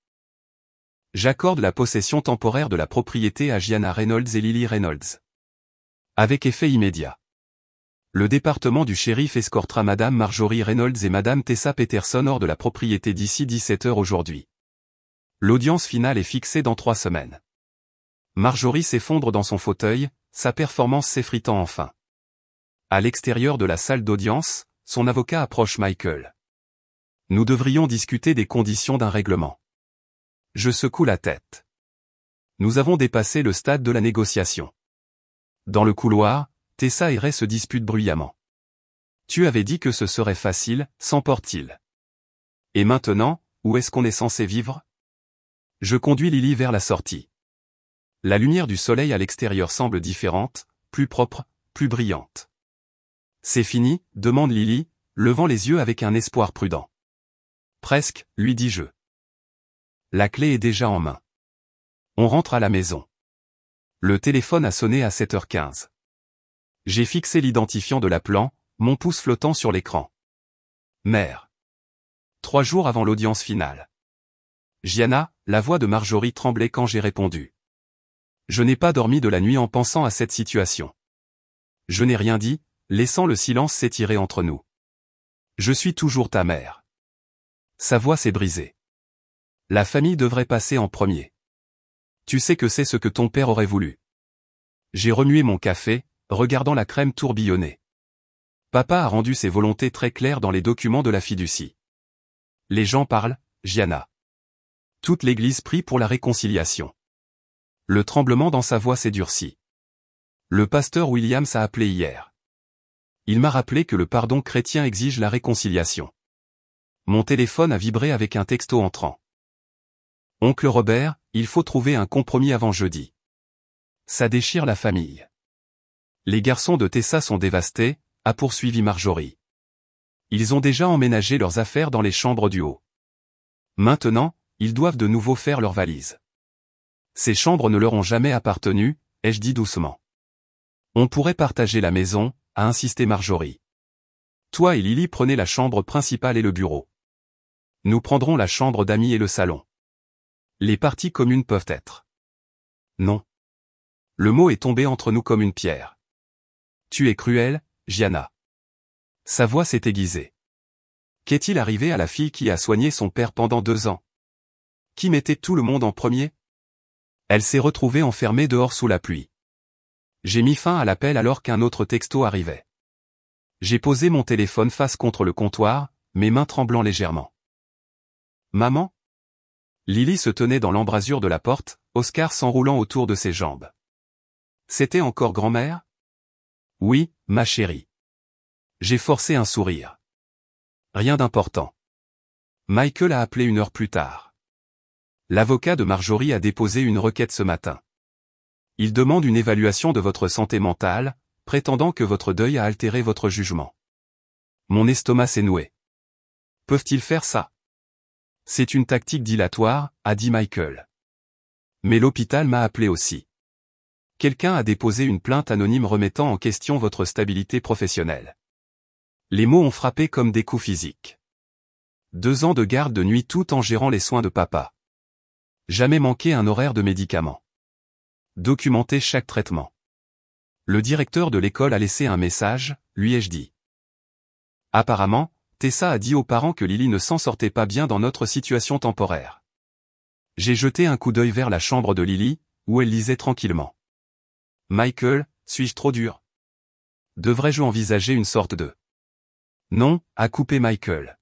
J'accorde la possession temporaire de la propriété à Gianna Reynolds et Lily Reynolds. Avec effet immédiat. Le département du shérif escortera Madame Marjorie Reynolds et Madame Tessa Peterson hors de la propriété d'ici 17 heures aujourd'hui. L'audience finale est fixée dans 3 semaines. Marjorie s'effondre dans son fauteuil, sa performance s'effritant enfin. À l'extérieur de la salle d'audience, son avocat approche Michael. Nous devrions discuter des conditions d'un règlement. Je secoue la tête. Nous avons dépassé le stade de la négociation. Dans le couloir, Tessa et Ray se disputent bruyamment. Tu avais dit que ce serait facile, s'emporte-t-il. Et maintenant, où est-ce qu'on est censé vivre? Je conduis Lily vers la sortie. La lumière du soleil à l'extérieur semble différente, plus propre, plus brillante. C'est fini, demande Lily, levant les yeux avec un espoir prudent. Presque, lui dis-je. La clé est déjà en main. On rentre à la maison. Le téléphone a sonné à 7h15. J'ai fixé l'identifiant de l'appelant, mon pouce flottant sur l'écran. Mère. 3 jours avant l'audience finale. Gianna, la voix de Marjorie tremblait quand j'ai répondu. Je n'ai pas dormi de la nuit en pensant à cette situation. Je n'ai rien dit, laissant le silence s'étirer entre nous. Je suis toujours ta mère. Sa voix s'est brisée. La famille devrait passer en premier. Tu sais que c'est ce que ton père aurait voulu. J'ai remué mon café, regardant la crème tourbillonner. Papa a rendu ses volontés très claires dans les documents de la fiducie. Les gens parlent, Gianna. Toute l'église prie pour la réconciliation. Le tremblement dans sa voix s'est durci. Le pasteur Williams a appelé hier. Il m'a rappelé que le pardon chrétien exige la réconciliation. Mon téléphone a vibré avec un texto entrant. Oncle Robert, il faut trouver un compromis avant jeudi. Ça déchire la famille. Les garçons de Tessa sont dévastés, a poursuivi Marjorie. Ils ont déjà emménagé leurs affaires dans les chambres du haut. Maintenant, ils doivent de nouveau faire leurs valises. Ces chambres ne leur ont jamais appartenu, ai-je dit doucement. On pourrait partager la maison, a insisté Marjorie. Toi et Lily prenez la chambre principale et le bureau. Nous prendrons la chambre d'amis et le salon. Les parties communes peuvent être. Non. Le mot est tombé entre nous comme une pierre. Tu es cruelle, Gianna. Sa voix s'est aiguisée. Qu'est-il arrivé à la fille qui a soigné son père pendant 2 ans? Qui mettait tout le monde en premier? Elle s'est retrouvée enfermée dehors sous la pluie. J'ai mis fin à l'appel alors qu'un autre texto arrivait. J'ai posé mon téléphone face contre le comptoir, mes mains tremblant légèrement. Maman? Lily se tenait dans l'embrasure de la porte, Oscar s'enroulant autour de ses jambes. C'était encore grand-mère? Oui, ma chérie. J'ai forcé un sourire. Rien d'important. Michael a appelé 1 heure plus tard. L'avocat de Marjorie a déposé une requête ce matin. Il demande une évaluation de votre santé mentale, prétendant que votre deuil a altéré votre jugement. Mon estomac s'est noué. Peuvent-ils faire ça? C'est une tactique dilatoire, a dit Michael. Mais l'hôpital m'a appelé aussi. Quelqu'un a déposé une plainte anonyme remettant en question votre stabilité professionnelle. Les mots ont frappé comme des coups physiques. 2 ans de garde de nuit tout en gérant les soins de papa. Jamais manqué un horaire de médicaments. Documenter chaque traitement. Le directeur de l'école a laissé un message, lui ai-je dit. Apparemment, Tessa a dit aux parents que Lily ne s'en sortait pas bien dans notre situation temporaire. J'ai jeté un coup d'œil vers la chambre de Lily, où elle lisait tranquillement. Michael, suis-je trop dur? Devrais-je envisager une sorte de... Non, a coupé Michael.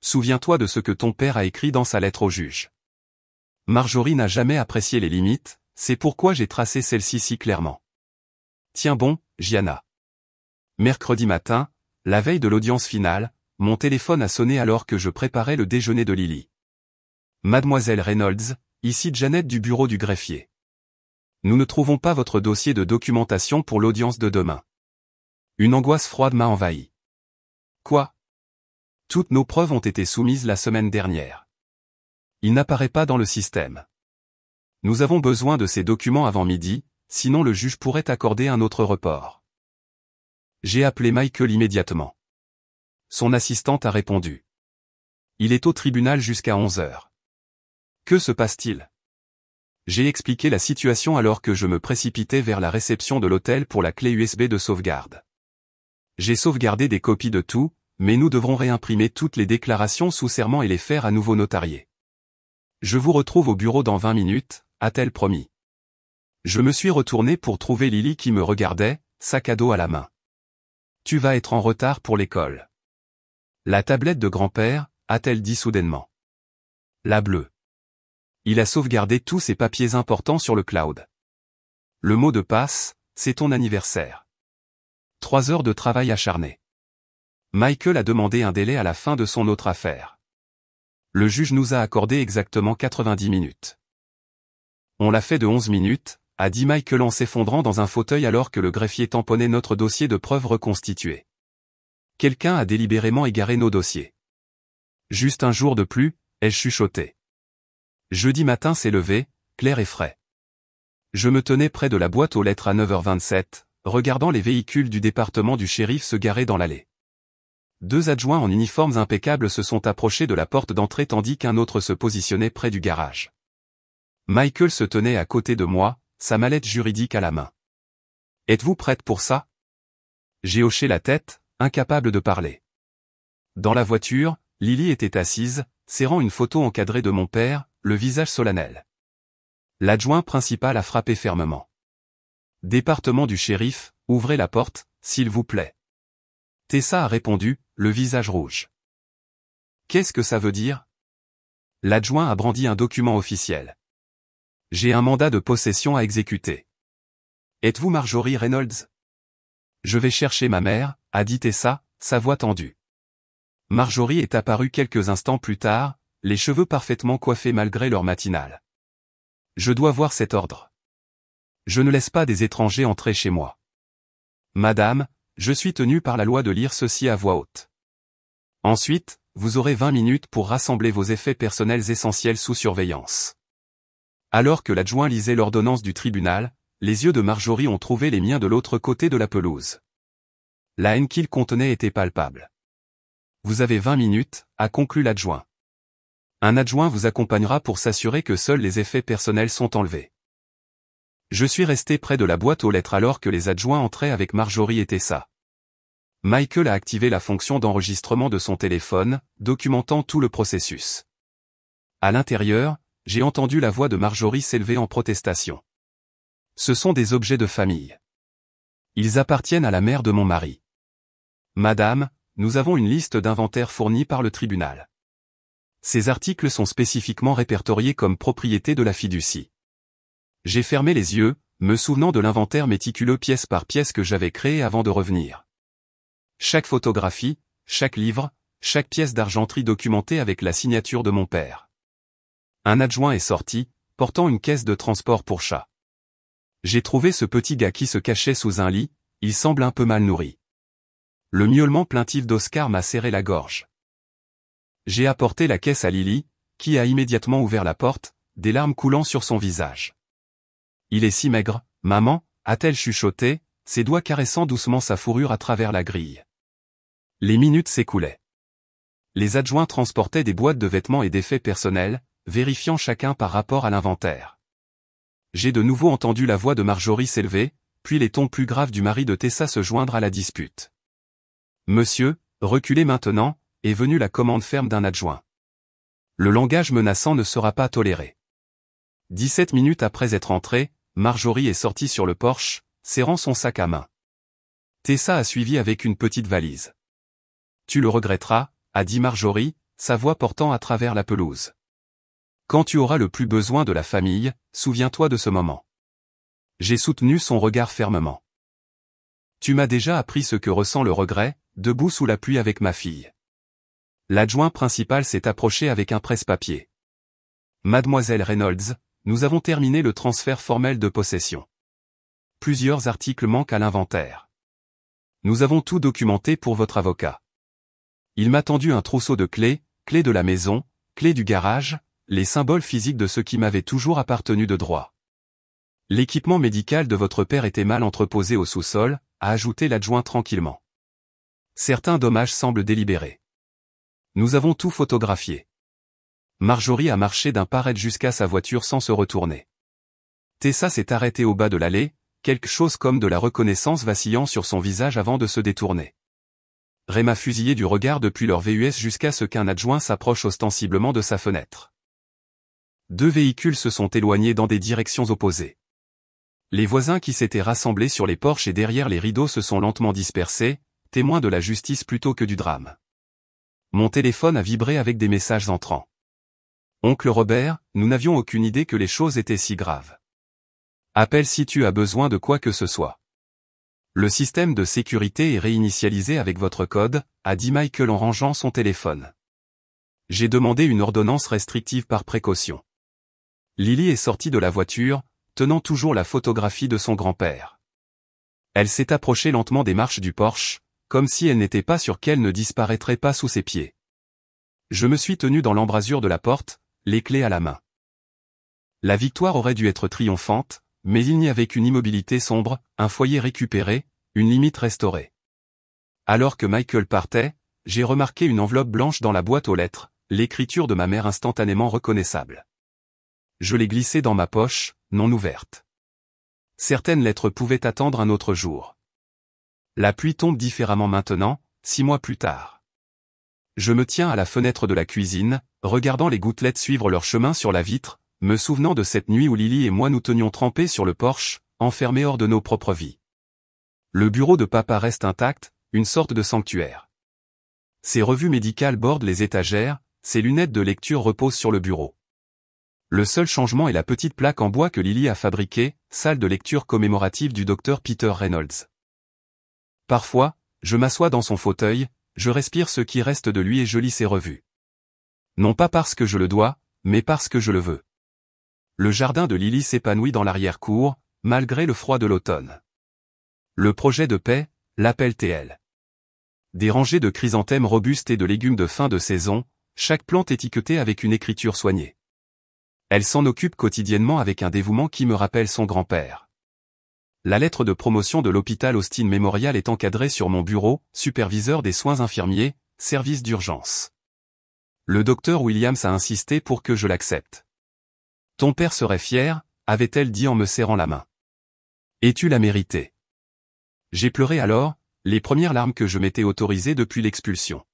Souviens-toi de ce que ton père a écrit dans sa lettre au juge. Marjorie n'a jamais apprécié les limites, c'est pourquoi j'ai tracé celle-ci si clairement. Tiens bon, Gianna. Mercredi matin, la veille de l'audience finale, mon téléphone a sonné alors que je préparais le déjeuner de Lily. Mademoiselle Reynolds, ici Janet du bureau du greffier. Nous ne trouvons pas votre dossier de documentation pour l'audience de demain. Une angoisse froide m'a envahi. Quoi? Toutes nos preuves ont été soumises la semaine dernière. Il n'apparaît pas dans le système. Nous avons besoin de ces documents avant midi, sinon le juge pourrait accorder un autre report. J'ai appelé Michael immédiatement. Son assistante a répondu. Il est au tribunal jusqu'à 11 heures. Que se passe-t-il? J'ai expliqué la situation alors que je me précipitais vers la réception de l'hôtel pour la clé USB de sauvegarde. J'ai sauvegardé des copies de tout, mais nous devrons réimprimer toutes les déclarations sous serment et les faire à nouveau notarier. Je vous retrouve au bureau dans 20 minutes, a-t-elle promis. Je me suis retourné pour trouver Lily qui me regardait, sac à dos à la main. Tu vas être en retard pour l'école. La tablette de grand-père, a-t-elle dit soudainement. La bleue. Il a sauvegardé tous ses papiers importants sur le cloud. Le mot de passe, c'est ton anniversaire. 3 heures de travail acharné. Michael a demandé un délai à la fin de son autre affaire. Le juge nous a accordé exactement 90 minutes. On l'a fait de 11 minutes, a dit Michael en s'effondrant dans un fauteuil alors que le greffier tamponnait notre dossier de preuves reconstitué. Quelqu'un a délibérément égaré nos dossiers. Juste un jour de plus, ai-je chuchoté. Jeudi matin s'est levé, clair et frais. Je me tenais près de la boîte aux lettres à 9h27, regardant les véhicules du département du shérif se garer dans l'allée. 2 adjoints en uniformes impeccables se sont approchés de la porte d'entrée tandis qu'un autre se positionnait près du garage. Michael se tenait à côté de moi, sa mallette juridique à la main. « Êtes-vous prête pour ça ?» J'ai hoché la tête, incapable de parler. Dans la voiture, Lily était assise, serrant une photo encadrée de mon père, le visage solennel. L'adjoint principal a frappé fermement. « Département du shérif, ouvrez la porte, s'il vous plaît. » Tessa a répondu, le visage rouge. « Qu'est-ce que ça veut dire ?» L'adjoint a brandi un document officiel. « J'ai un mandat de possession à exécuter. » « Êtes-vous Marjorie Reynolds ?»« Je vais chercher ma mère, » a dit Tessa, sa voix tendue. Marjorie est apparue quelques instants plus tard, les cheveux parfaitement coiffés malgré leur matinale. « Je dois voir cet ordre. Je ne laisse pas des étrangers entrer chez moi. »« Madame, je suis tenu par la loi de lire ceci à voix haute. Ensuite, vous aurez 20 minutes pour rassembler vos effets personnels essentiels sous surveillance. » Alors que l'adjoint lisait l'ordonnance du tribunal, les yeux de Marjorie ont trouvé les miens de l'autre côté de la pelouse. La haine qu'il contenait était palpable. « Vous avez 20 minutes, a conclu l'adjoint. Un adjoint vous accompagnera pour s'assurer que seuls les effets personnels sont enlevés. » Je suis resté près de la boîte aux lettres alors que les adjoints entraient avec Marjorie et Tessa. Michael a activé la fonction d'enregistrement de son téléphone, documentant tout le processus. À l'intérieur, j'ai entendu la voix de Marjorie s'élever en protestation. Ce sont des objets de famille. Ils appartiennent à la mère de mon mari. Madame, nous avons une liste d'inventaire fournie par le tribunal. Ces articles sont spécifiquement répertoriés comme propriété de la fiducie. J'ai fermé les yeux, me souvenant de l'inventaire méticuleux pièce par pièce que j'avais créé avant de revenir. Chaque photographie, chaque livre, chaque pièce d'argenterie documentée avec la signature de mon père. Un adjoint est sorti, portant une caisse de transport pour chat. J'ai trouvé ce petit gars qui se cachait sous un lit, il semble un peu mal nourri. Le miaulement plaintif d'Oscar m'a serré la gorge. J'ai apporté la caisse à Lily, qui a immédiatement ouvert la porte, des larmes coulant sur son visage. Il est si maigre, maman, a-t-elle chuchoté, ses doigts caressant doucement sa fourrure à travers la grille. Les minutes s'écoulaient. Les adjoints transportaient des boîtes de vêtements et d'effets personnels, vérifiant chacun par rapport à l'inventaire. J'ai de nouveau entendu la voix de Marjorie s'élever, puis les tons plus graves du mari de Tessa se joindre à la dispute. Monsieur, reculez maintenant, est venue la commande ferme d'un adjoint. Le langage menaçant ne sera pas toléré. 17 minutes après être entré, Marjorie est sortie sur le porche, serrant son sac à main. Tessa a suivi avec une petite valise. Tu le regretteras, a dit Marjorie, sa voix portant à travers la pelouse. Quand tu auras le plus besoin de la famille, souviens-toi de ce moment. J'ai soutenu son regard fermement. Tu m'as déjà appris ce que ressent le regret, debout sous la pluie avec ma fille. L'adjoint principal s'est approché avec un presse-papier. Mademoiselle Reynolds, nous avons terminé le transfert formel de possession. Plusieurs articles manquent à l'inventaire. Nous avons tout documenté pour votre avocat. Il m'a tendu un trousseau de clés, clés de la maison, clés du garage, les symboles physiques de ce qui m'avait toujours appartenu de droit. L'équipement médical de votre père était mal entreposé au sous-sol, a ajouté l'adjoint tranquillement. Certains dommages semblent délibérés. Nous avons tout photographié. Marjorie a marché d'un pas raide jusqu'à sa voiture sans se retourner. Tessa s'est arrêtée au bas de l'allée, quelque chose comme de la reconnaissance vacillant sur son visage avant de se détourner. Ray m'a fusillé du regard depuis leur VUS jusqu'à ce qu'un adjoint s'approche ostensiblement de sa fenêtre. Deux véhicules se sont éloignés dans des directions opposées. Les voisins qui s'étaient rassemblés sur les porches et derrière les rideaux se sont lentement dispersés, témoins de la justice plutôt que du drame. Mon téléphone a vibré avec des messages entrants. Oncle Robert, nous n'avions aucune idée que les choses étaient si graves. Appelle si tu as besoin de quoi que ce soit. Le système de sécurité est réinitialisé avec votre code, a dit Michael en rangeant son téléphone. J'ai demandé une ordonnance restrictive par précaution. Lily est sortie de la voiture, tenant toujours la photographie de son grand-père. Elle s'est approchée lentement des marches du porche, comme si elle n'était pas sûre qu'elle ne disparaîtrait pas sous ses pieds. Je me suis tenu dans l'embrasure de la porte, les clés à la main. La victoire aurait dû être triomphante, mais il n'y avait qu'une immobilité sombre, un foyer récupéré, une limite restaurée. Alors que Michael partait, j'ai remarqué une enveloppe blanche dans la boîte aux lettres, l'écriture de ma mère instantanément reconnaissable. Je l'ai glissée dans ma poche, non ouverte. Certaines lettres pouvaient attendre un autre jour. La pluie tombe différemment maintenant, 6 mois plus tard. Je me tiens à la fenêtre de la cuisine, regardant les gouttelettes suivre leur chemin sur la vitre, me souvenant de cette nuit où Lily et moi nous tenions trempés sur le porche, enfermés hors de nos propres vies. Le bureau de papa reste intact, une sorte de sanctuaire. Ses revues médicales bordent les étagères, ses lunettes de lecture reposent sur le bureau. Le seul changement est la petite plaque en bois que Lily a fabriquée, salle de lecture commémorative du docteur Peter Reynolds. Parfois, je m'assois dans son fauteuil, je respire ce qui reste de lui et je lis ses revues. Non pas parce que je le dois, mais parce que je le veux. Le jardin de Lily s'épanouit dans l'arrière-cour, malgré le froid de l'automne. Le projet de paix, l'appelle TL. Des rangées de chrysanthèmes robustes et de légumes de fin de saison, chaque plante étiquetée avec une écriture soignée. Elle s'en occupe quotidiennement avec un dévouement qui me rappelle son grand-père. La lettre de promotion de l'hôpital Austin Memorial est encadrée sur mon bureau, superviseur des soins infirmiers, service d'urgence. Le docteur Williams a insisté pour que je l'accepte. Ton père serait fier, avait-elle dit en me serrant la main. Et tu l'as mérité. J'ai pleuré alors, les premières larmes que je m'étais autorisées depuis l'expulsion.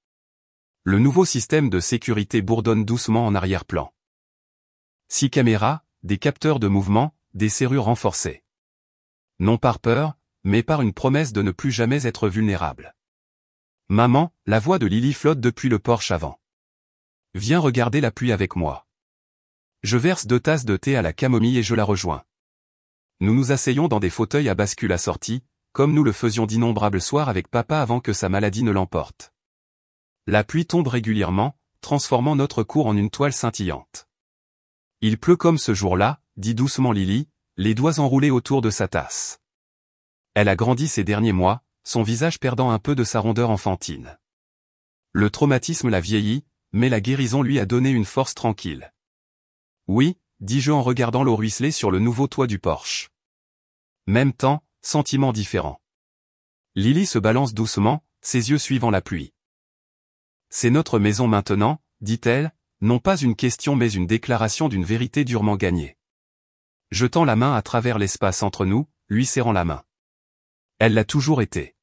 Le nouveau système de sécurité bourdonne doucement en arrière-plan. 6 caméras, des capteurs de mouvement, des serrures renforcées. Non par peur, mais par une promesse de ne plus jamais être vulnérable. Maman, la voix de Lily flotte depuis le porche avant. Viens regarder la pluie avec moi. Je verse 2 tasses de thé à la camomille et je la rejoins. Nous nous asseyons dans des fauteuils à bascule assortis, comme nous le faisions d'innombrables soirs avec papa avant que sa maladie ne l'emporte. La pluie tombe régulièrement, transformant notre cour en une toile scintillante. Il pleut comme ce jour-là, dit doucement Lily, les doigts enroulés autour de sa tasse. Elle a grandi ces derniers mois, son visage perdant un peu de sa rondeur enfantine. Le traumatisme l'a vieilli, mais la guérison lui a donné une force tranquille. Oui, dis-je en regardant l'eau ruisseler sur le nouveau toit du porche. Même temps, sentiment différent. Lily se balance doucement, ses yeux suivant la pluie. C'est notre maison maintenant, dit-elle, non pas une question mais une déclaration d'une vérité durement gagnée. Je tends la main à travers l'espace entre nous, lui serrant la main. Elle l'a toujours été.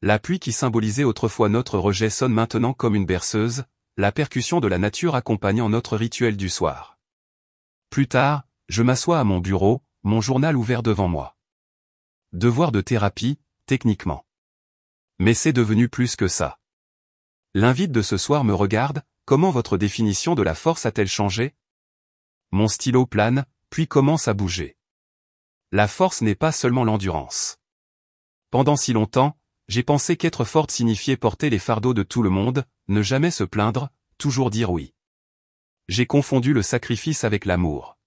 La pluie qui symbolisait autrefois notre rejet sonne maintenant comme une berceuse, la percussion de la nature accompagnant notre rituel du soir. Plus tard, je m'assois à mon bureau, mon journal ouvert devant moi. Devoir de thérapie, techniquement. Mais c'est devenu plus que ça. L'invite de ce soir me regarde, comment votre définition de la force a-t-elle changé? Mon stylo plane, puis commence à bouger. La force n'est pas seulement l'endurance. Pendant si longtemps, j'ai pensé qu'être forte signifiait porter les fardeaux de tout le monde, ne jamais se plaindre, toujours dire oui. J'ai confondu le sacrifice avec l'amour.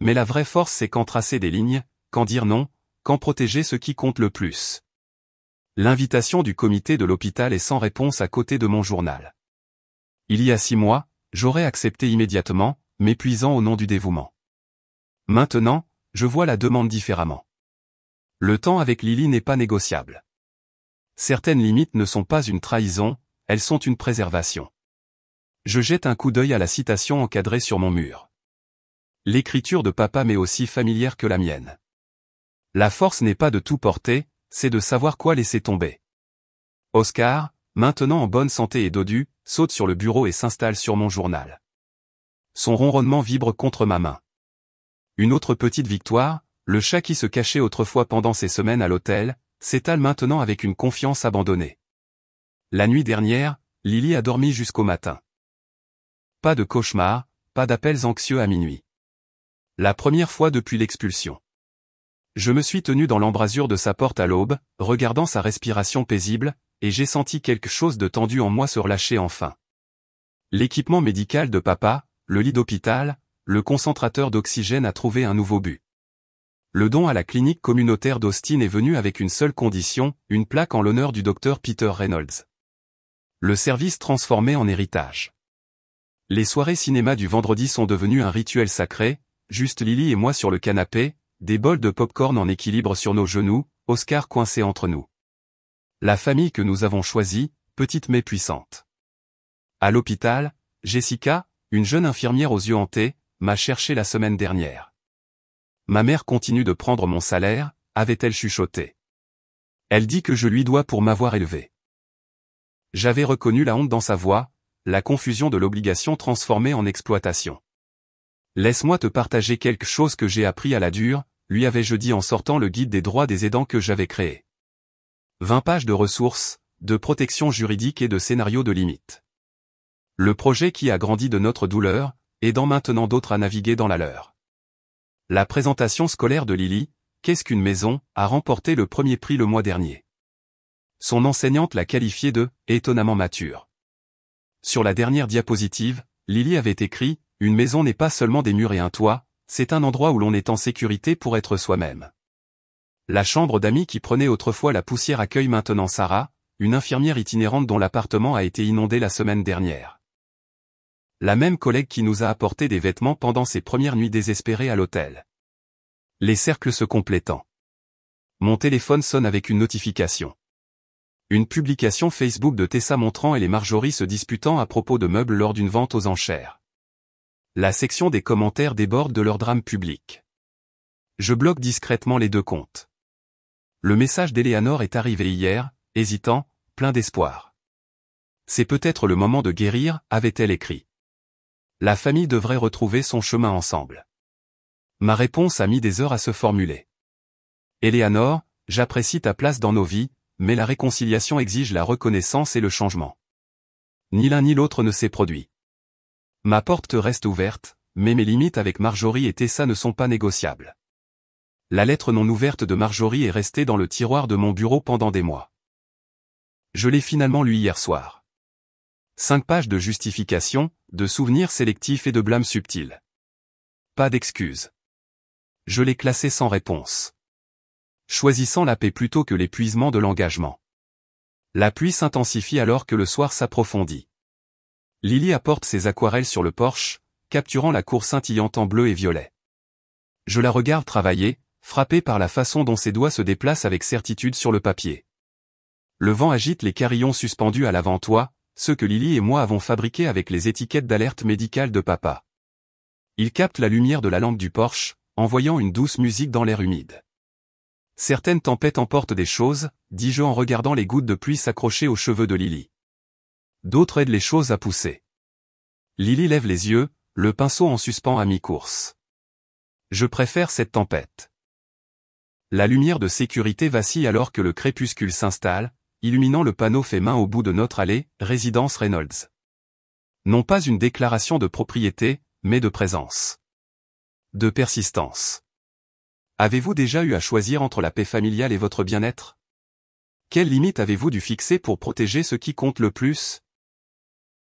Mais la vraie force c'est quand tracer des lignes, quand dire non, quand protéger ce qui compte le plus. L'invitation du comité de l'hôpital est sans réponse à côté de mon journal. Il y a 6 mois, j'aurais accepté immédiatement, m'épuisant au nom du dévouement. Maintenant, je vois la demande différemment. Le temps avec Lily n'est pas négociable. Certaines limites ne sont pas une trahison, elles sont une préservation. Je jette un coup d'œil à la citation encadrée sur mon mur. L'écriture de papa m'est aussi familière que la mienne. La force n'est pas de tout porter, c'est de savoir quoi laisser tomber. Oscar, maintenant en bonne santé et dodu, saute sur le bureau et s'installe sur mon journal. Son ronronnement vibre contre ma main. Une autre petite victoire, le chat qui se cachait autrefois pendant ses semaines à l'hôtel, s'étale maintenant avec une confiance abandonnée. La nuit dernière, Lily a dormi jusqu'au matin. Pas de cauchemar, pas d'appels anxieux à minuit. La première fois depuis l'expulsion. Je me suis tenu dans l'embrasure de sa porte à l'aube, regardant sa respiration paisible, et j'ai senti quelque chose de tendu en moi se relâcher enfin. L'équipement médical de papa, le lit d'hôpital, le concentrateur d'oxygène a trouvé un nouveau but. Le don à la clinique communautaire d'Austin est venu avec une seule condition, une plaque en l'honneur du docteur Peter Reynolds. Le service transformé en héritage. Les soirées cinéma du vendredi sont devenues un rituel sacré, juste Lily et moi sur le canapé, des bols de pop-corn en équilibre sur nos genoux, Oscar coincé entre nous. La famille que nous avons choisie, petite mais puissante. À l'hôpital, Jessica, une jeune infirmière aux yeux hantés, m'a cherché la semaine dernière. Ma mère continue de prendre mon salaire, avait-elle chuchoté. Elle dit que je lui dois pour m'avoir élevé. J'avais reconnu la honte dans sa voix, la confusion de l'obligation transformée en exploitation. Laisse-moi te partager quelque chose que j'ai appris à la dure, lui avais-je dit en sortant le guide des droits des aidants que j'avais créé. 20 pages de ressources, de protection juridique et de scénarios de limite. Le projet qui a grandi de notre douleur, aidant maintenant d'autres à naviguer dans la leur. La présentation scolaire de Lily, Qu'est-ce qu'une maison, a remporté le premier prix le mois dernier. Son enseignante l'a qualifiée de « étonnamment mature ». Sur la dernière diapositive, Lily avait écrit « Une maison n'est pas seulement des murs et un toit, c'est un endroit où l'on est en sécurité pour être soi-même ». La chambre d'amis qui prenait autrefois la poussière accueille maintenant Sarah, une infirmière itinérante dont l'appartement a été inondé la semaine dernière. La même collègue qui nous a apporté des vêtements pendant ses premières nuits désespérées à l'hôtel. Les cercles se complétant. Mon téléphone sonne avec une notification. Une publication Facebook de Tessa montrant elle et Marjorie se disputant à propos de meubles lors d'une vente aux enchères. La section des commentaires déborde de leur drame public. Je bloque discrètement les deux comptes. Le message d'Eleanor est arrivé hier, hésitant, plein d'espoir. C'est peut-être le moment de guérir, avait-elle écrit. La famille devrait retrouver son chemin ensemble. Ma réponse a mis des heures à se formuler. Eleanor, j'apprécie ta place dans nos vies, mais la réconciliation exige la reconnaissance et le changement. Ni l'un ni l'autre ne s'est produit. Ma porte reste ouverte, mais mes limites avec Marjorie et Tessa ne sont pas négociables. La lettre non ouverte de Marjorie est restée dans le tiroir de mon bureau pendant des mois. Je l'ai finalement lue hier soir. 5 pages de justification, de souvenirs sélectifs et de blâmes subtils. Pas d'excuses. Je l'ai classée sans réponse. Choisissant la paix plutôt que l'épuisement de l'engagement. La pluie s'intensifie alors que le soir s'approfondit. Lily apporte ses aquarelles sur le porche, capturant la cour scintillante en bleu et violet. Je la regarde travailler, frappé par la façon dont ses doigts se déplacent avec certitude sur le papier. Le vent agite les carillons suspendus à l'avant-toit, ceux que Lily et moi avons fabriqués avec les étiquettes d'alerte médicale de papa. Ils captent la lumière de la lampe du porche, envoyant une douce musique dans l'air humide. Certaines tempêtes emportent des choses, dis-je en regardant les gouttes de pluie s'accrocher aux cheveux de Lily. D'autres aident les choses à pousser. Lily lève les yeux, le pinceau en suspens à mi-course. Je préfère cette tempête. La lumière de sécurité vacille alors que le crépuscule s'installe, illuminant le panneau fait main au bout de notre allée, résidence Reynolds. Non pas une déclaration de propriété, mais de présence. De persistance. Avez-vous déjà eu à choisir entre la paix familiale et votre bien-être? Quelles limites avez-vous dû fixer pour protéger ce qui compte le plus?